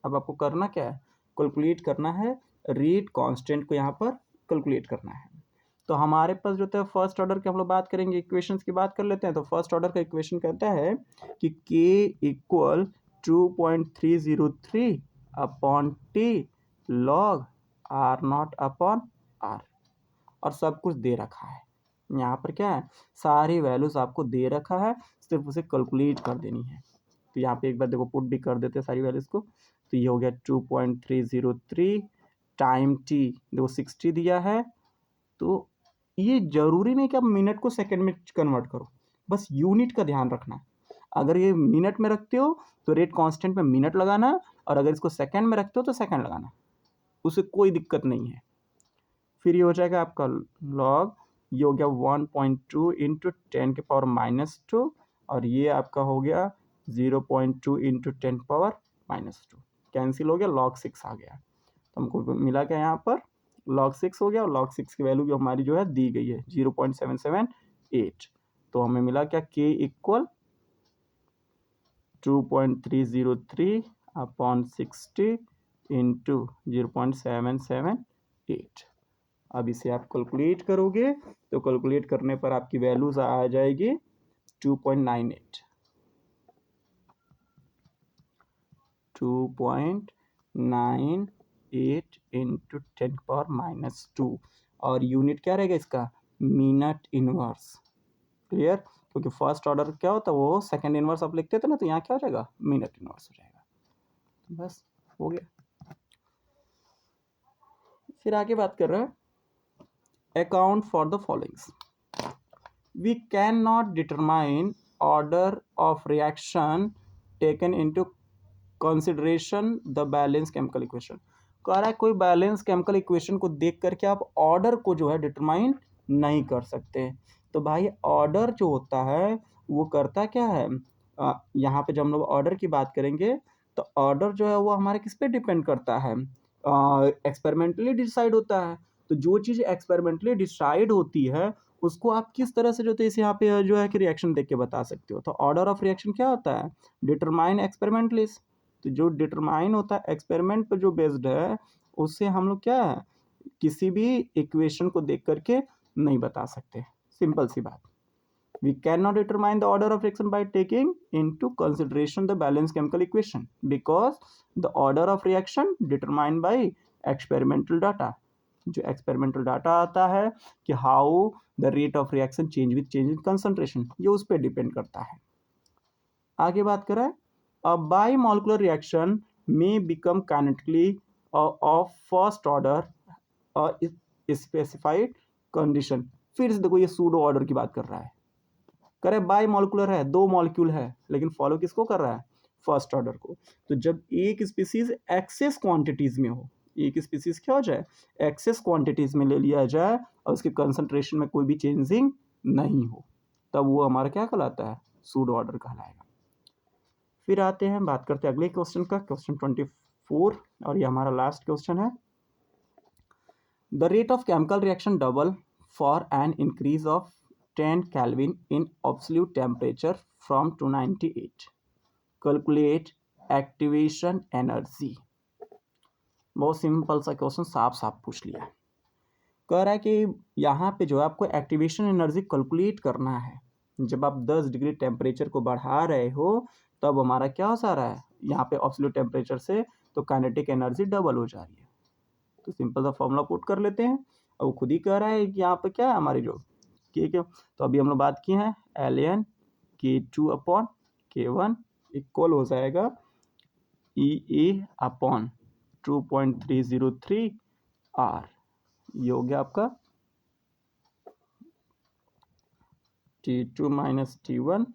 अब आपको करना क्या है, कैलकुलेट करना है रेट कांस्टेंट को, यहाँ पर कैलकुलेट करना है। तो हमारे पास जो है फर्स्ट ऑर्डर की हम लोग बात करेंगे, इक्वेशंस की बात कर लेते हैं। तो फर्स्ट ऑर्डर का इक्वेशन कहता है कि k equal 2.303 upon T log R0 upon R, और सब कुछ दे रखा है। यहाँ पर क्या है, सारी वैल्यूज आपको दे रखा है, सिर्फ उसे कैलकुलेट कर देनी है। तो यहाँ पे एक बार देखो पुट भी कर देते हैं सारी वैल्यूज को। तो ये हो गया 2.303 टाइम टी, देखो 60 दिया है। तो ये जरूरी नहीं कि आप मिनट को सेकंड में कन्वर्ट करो, बस यूनिट का ध्यान रखना। अगर ये मिनट में रखते हो तो रेट कांस्टेंट में मिनट लगाना, और अगर इसको सेकंड में रखते हो तो सेकंड लगाना, उससे कोई दिक्कत नहीं है। फिर ये हो जाएगा आपका लॉग, ये हो गया 1.2 इंटू 10 के पावर -2, और ये आपका हो गया 0.2 इंटू 10 पावर -2, कैंसिल हो गया, log 6 आ गया। तो हमको मिला क्या यहाँ पर, log 6 हो गया, और log 6 की वैल्यू भी हमारी जो है दी गई है 0.778। तो हमें मिला क्या, k इक्वल 2.303 अपॉन 60 इंटू 0.778। अब इसे आप कैलकुलेट करोगे तो कैलकुलेट करने पर आपकी वैल्यूज आ जाएगी 2.98, 2.98 इंटू 10 पावर -2, और यूनिट क्या रहेगा इसका, मिनट इनवर्स। क्लियर, क्योंकि फर्स्ट ऑर्डर क्या होता है वो सेकंड इनवर्स आप लिखते थे ना, तो यहाँ क्या हो जाएगा, मिनट इनवर्स हो जाएगा। बस हो गया। फिर आगे बात कर रहे हैं, account for the followings. We cannot determine order of reaction taken into consideration the balance chemical equation। कह रहा है कोई बैलेंस केमिकल इक्वेशन को देख करके आप ऑर्डर को जो है डिटरमाइन नहीं कर सकते। तो भाई ऑर्डर जो होता है वो करता क्या है, यहाँ पे जब हम लोग ऑर्डर की बात करेंगे तो ऑर्डर जो है वो हमारे किस पे डिपेंड करता है, एक्सपेरिमेंटली डिसाइड होता है। तो जो चीज़ एक्सपेरिमेंटली डिसाइड होती है उसको आप किस तरह से जो है इस यहाँ पे जो है कि रिएक्शन देख के बता सकते हो। तो ऑर्डर ऑफ रिएक्शन क्या होता है, डिटरमाइन एक्सपेरिमेंटली। तो जो डिटरमाइन होता है एक्सपेरिमेंट पर जो बेस्ड है, उससे हम लोग क्या है किसी भी इक्वेशन को देख करके नहीं बता सकते, सिंपल सी बात। We cannot determine the order of reaction by taking into consideration the balanced chemical equation because the order of reaction determined by experimental data। जो experimental data आता है कि how the rate of reaction change with change in concentration, ये उस पर depend करता है। आगे बात करें, a bimolecular reaction may become kinetically of first order specified condition। फिर से देखो ये सूडो ऑर्डर की बात कर रहा है, करे बाई मॉलिक्यूलर है, 2 मॉलिक्यूल है, लेकिन फॉलो किसको कर रहा है, फर्स्ट ऑर्डर को। तो जब एक स्पीसीज एक्सेस क्वांटिटीज में हो, एक स्पीसीज क्या हो जाए, एक्सेस क्वांटिटीज में ले लिया जाए और उसके कंसंट्रेशन में कोई भी चेंजिंग नहीं हो, तब वो हमारा क्या कहलाता है, सूडो ऑर्डर कहलाएगा। फिर आते हैं, बात करते हैं अगले क्वेश्चन का, क्वेश्चन 4 और ये हमारा लास्ट क्वेश्चन है। The rate of chemical reaction double for an increase of 10 kelvin in absolute temperature from 298, calculate activation energy. बहुत सिंपल सा क्वेश्चन, साफ साफ पूछ लिया। कह रहा है कि यहाँ पे जो है आपको एक्टिवेशन एनर्जी कैलकुलेट करना है। जब आप 10 डिग्री टेम्परेचर को बढ़ा रहे हो तब हमारा क्या हो जा रहा है यहाँ पे एब्सोल्यूट टेम्परेचर से, तो काइनेटिक एनर्जी डबल हो जा रही है। तो सिंपल सा फॉर्मूला पुट कर लेते हैं और वो खुद ही कह रहा है कि यहाँ पे क्या है हमारी जो ठीक है। तो अभी हम लोग बात की है ln K2 upon K1 equal हो जाएगा EA अपॉन 2.303 R। ये हो गया आपका T2 minus T1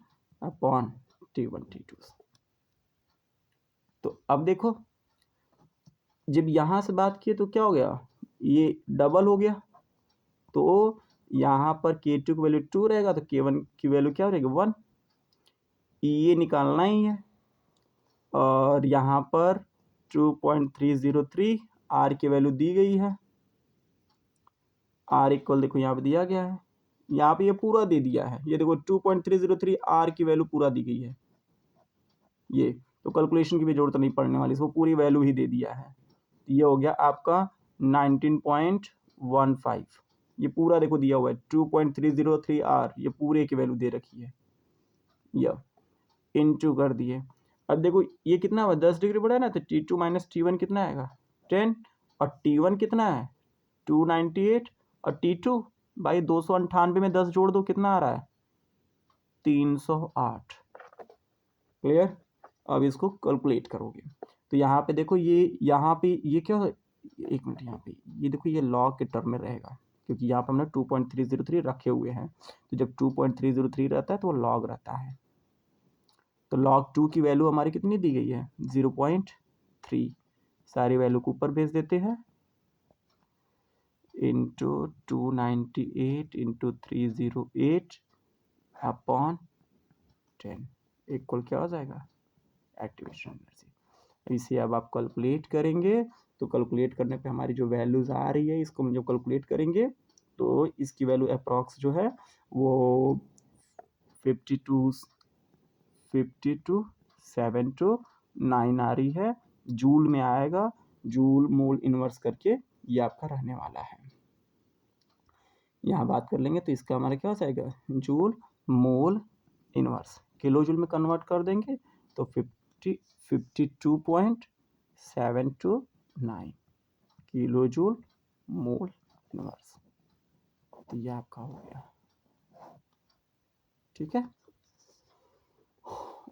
upon T1 T2। तो अब देखो जब यहाँ से बात किए तो क्या हो गया, ये डबल हो गया, तो यहाँ पर K2 की वैल्यू 2 रहेगा तो K1 की वैल्यू क्या हो रहेगी 1। ये निकालना ही है और यहाँ पर 2.303 R की वैल्यू दी गई है। R इक्वल देखो यहाँ पे दिया गया है, यहाँ पे ये पूरा दे दिया है। ये देखो 2.303 R की वैल्यू पूरा दी गई है। ये तो कैलकुलेशन की भी जरूरत नहीं पड़ने वाली, इसको पूरी वैल्यू ही दे दिया है। ये हो गया आपका 19.15। ये पूरा देखो दिया हुआ है 2.303 R, ये पूरे की वैल्यू दे रखी है। यह इनटू कर दिए। अब देखो ये कितना हुआ 10 डिग्री बढ़ा ना, तो T2 माइनस T1 कितना आएगा 10 और T1 कितना है 298 और T2 भाई 298 में 10 जोड़ दो कितना आ रहा है 308। क्लियर। अब इसको कैलकुलेट करोगे तो यहाँ पे देखो यहाँ पे ये क्या, एक मिनट, यहाँ पे ये देखो ये लॉग के टर्म में रहेगा क्योंकि यहाँ पे हमने 2.303 रखे हुए हैं। तो जब 2.303 रहता है तो वो लॉग रहता है। तो log 2 की वैल्यू हमारी कितनी दी गई है 0.3। सारी वैल्यू को ऊपर भेज देते हैं इंटू 298 इंटू 308 अपॉन 10 इक्वल क्या हो जाएगा एक्टिवेशन एनर्जी। इसे अब आप कैलकुलेट करेंगे तो कैलकुलेट करने पे हमारी जो वैल्यूज आ रही है इसको हम जब कैलकुलेट करेंगे तो इसकी वैल्यू अप्रॉक्स जो है वो 52.729 आ रही है। जूल में आएगा, जूल मोल इन्वर्स करके ये आपका रहने वाला है। यहाँ बात कर लेंगे तो इसका हमारा क्या हो जाएगा joule mole inverse, kilo joule में कन्वर्ट कर देंगे तो 52.729 किलो जूल मोल इन्वर्स। तो ये आपका हो गया, ठीक है।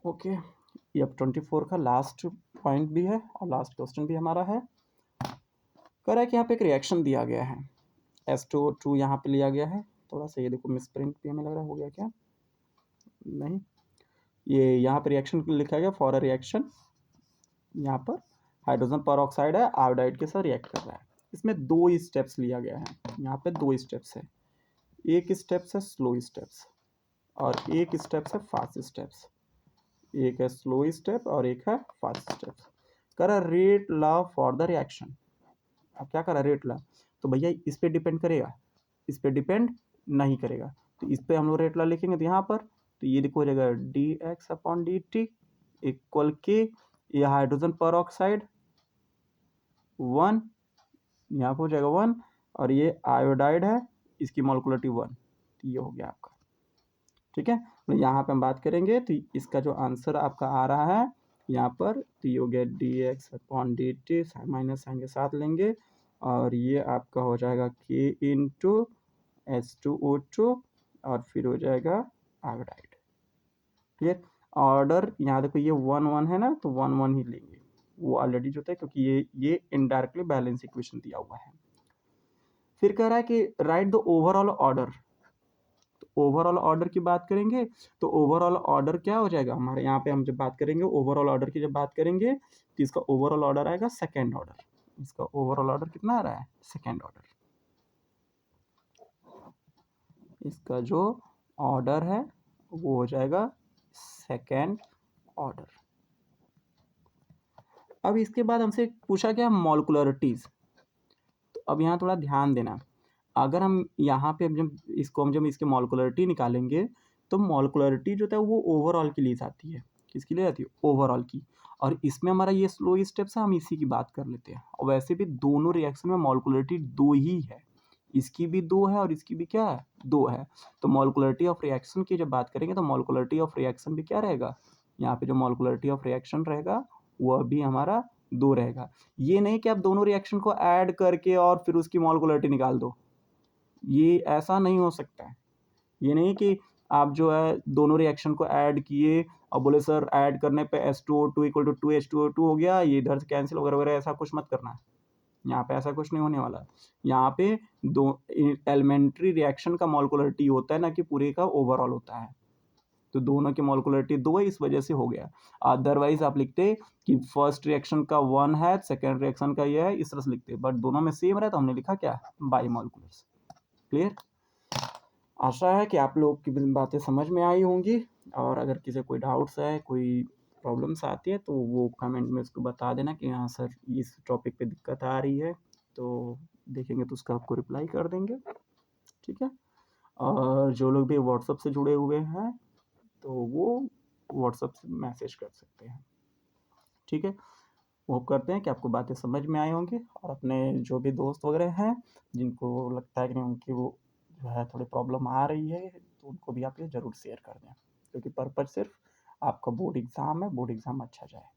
ओके, ये अब 24 का लास्ट पॉइंट भी है और लास्ट क्वेश्चन भी हमारा है। कह रहा है कि यहाँ पे एक रिएक्शन दिया गया है S2O2 यहाँ पे लिया गया है। थोड़ा सा ये देखो मिस प्रिंट भी हमें लग रहा है, हो गया क्या नहीं, ये यहाँ पे रिएक्शन लिखा गया फॉर अ रिएक्शन। यहाँ पर हाइड्रोजन परऑक्साइड है आयोडाइड के साथ रिएक्ट कर रहा है। इसमें 2 स्टेप्स लिया गया है, यहाँ पे 2 स्टेप्स है। एक स्टेप्स है स्लो स्टेप्स और एक स्टेप्स है फास्ट स्टेप्स। एक है स्लो स्टेप और एक है फास्ट स्टेप। करा rate law for the reaction. अब क्या करा रेट लॉ, तो भैया इस पे डिपेंड करेगा, इस पे डिपेंड नहीं करेगा। तो इस पे हम लोग रेट लॉ लिखेंगे तो यहाँ पर तो ये देखो हो जाएगा dx अपॉन dt इक्वल के, ये हाइड्रोजन पर ऑक्साइड 1 यहाँ पर हो जाएगा 1 और ये आयोडाइड है इसकी मॉलिक्यूलरिटी 1। तो ये हो गया आपका, ठीक है। तो यहाँ पे हम बात करेंगे तो इसका जो आंसर आपका आ रहा है यहाँ पर तो ये हो गया dx upon dt, minus sign के साथ लेंगे और ये आपका हो जाएगा k इंटू H2O2 और फिर हो जाएगा आयोडाइड। क्लियर। ऑर्डर यहाँ देखो ये 1 1 है ना, तो 1 1 ही लेंगे, वो ऑलरेडी जो था क्योंकि ये इनडायरेक्टली बैलेंस इक्वेशन दिया हुआ है। फिर कह रहा है कि right the overall order. Overall order की बात करेंगे तो ओवरऑल ऑर्डर क्या हो जाएगा हमारे यहाँ पे, हम जब बात करेंगे ओवरऑल ऑर्डर की जब बात करेंगे तो इसका ओवरऑल ऑर्डर आएगा सेकेंड ऑर्डर। इसका ओवरऑल ऑर्डर कितना आ रहा है सेकेंड ऑर्डर। इसका जो ऑर्डर है वो हो जाएगा सेकेंड ऑर्डर। अब इसके बाद हमसे पूछा क्या, मॉलिक्युलरिटीज़। तो अब यहाँ थोड़ा ध्यान देना, अगर हम यहाँ पे जब इसके मॉलिक्युलरिटी निकालेंगे, तो मॉलिक्युलरिटी जो होता है वो ओवरऑल की ली जाती है। किसकी ली जाती है? ओवरऑल की। और इसमें हमारा ये स्लो स्टेप्स है, हम इसी की बात कर लेते हैं। और वैसे भी दोनों रिएक्शन में मॉलिक्युलरिटी 2 ही है, इसकी भी 2 है और इसकी भी क्या है? 2 है। तो मॉलिक्युलरिटी ऑफ रिएक्शन की जब बात करेंगे तो मॉलिक्युलरिटी ऑफ रिएक्शन भी क्या रहेगा? यहाँ पे जो मॉलिक्युलरिटी ऑफ रिएक्शन रहेगा वह भी हमारा 2 रहेगा। ये नहीं कि आप दोनों रिएक्शन को ऐड करके और फिर उसकी मॉलिक्युलरिटी निकाल दो, ये ऐसा नहीं हो सकता है। ये नहीं कि आप जो है दोनों रिएक्शन को ऐड किए और बोले सर ऐड करने पे H2O2 इक्वल टू 2H2O2 हो गया, ये इधर से कैंसिल वगैरह वगैरह, ऐसा कुछ मत करना है। यहाँ पे ऐसा कुछ नहीं होने वाला। यहाँ पे दो एलिमेंट्री रिएक्शन का मॉलिक्युलरिटी होता है, ना कि पूरे का ओवरऑल होता है। तो दोनों की मॉलिक्युलरिटी 2 है, इस वजह से हो गया। अदरवाइज आप लिखते कि फर्स्ट रिएक्शन का 1 है, सेकेंड रिएक्शन का ये है, इस तरह से लिखते, बट दोनों में सेम रहा तो हमने लिखा क्या? बाइमॉलिक्यूलर्स। क्लियर? आशा है कि आप लोग की बातें समझ में आई होंगी, और अगर किसी कोई डाउट्स है, कोई प्रॉब्लम्स आती है तो वो कमेंट में उसको बता देना कि हाँ सर इस टॉपिक पे दिक्कत आ रही है, तो देखेंगे तो उसका आपको रिप्लाई कर देंगे। ठीक है? और जो लोग भी व्हाट्सएप से जुड़े हुए हैं तो वो व्हाट्सएप से मैसेज कर सकते हैं। ठीक है? होप करते हैं कि आपको बातें समझ में आई होंगी, और अपने जो भी दोस्त वगैरह हैं जिनको लगता है कि नहीं उनकी वो जो है थोड़ी प्रॉब्लम आ रही है, तो उनको भी आप ये ज़रूर शेयर कर दें, क्योंकि पर्पज़ सिर्फ आपका बोर्ड एग्ज़ाम है, बोर्ड एग्ज़ाम अच्छा जाए।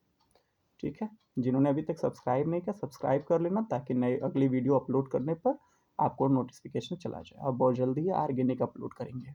ठीक है? जिन्होंने अभी तक सब्सक्राइब नहीं किया, सब्सक्राइब कर लेना, ताकि नए अगली वीडियो अपलोड करने पर आपको नोटिफिकेशन चला जाए। और बहुत जल्दी ही ऑर्गेनिक अपलोड करेंगे।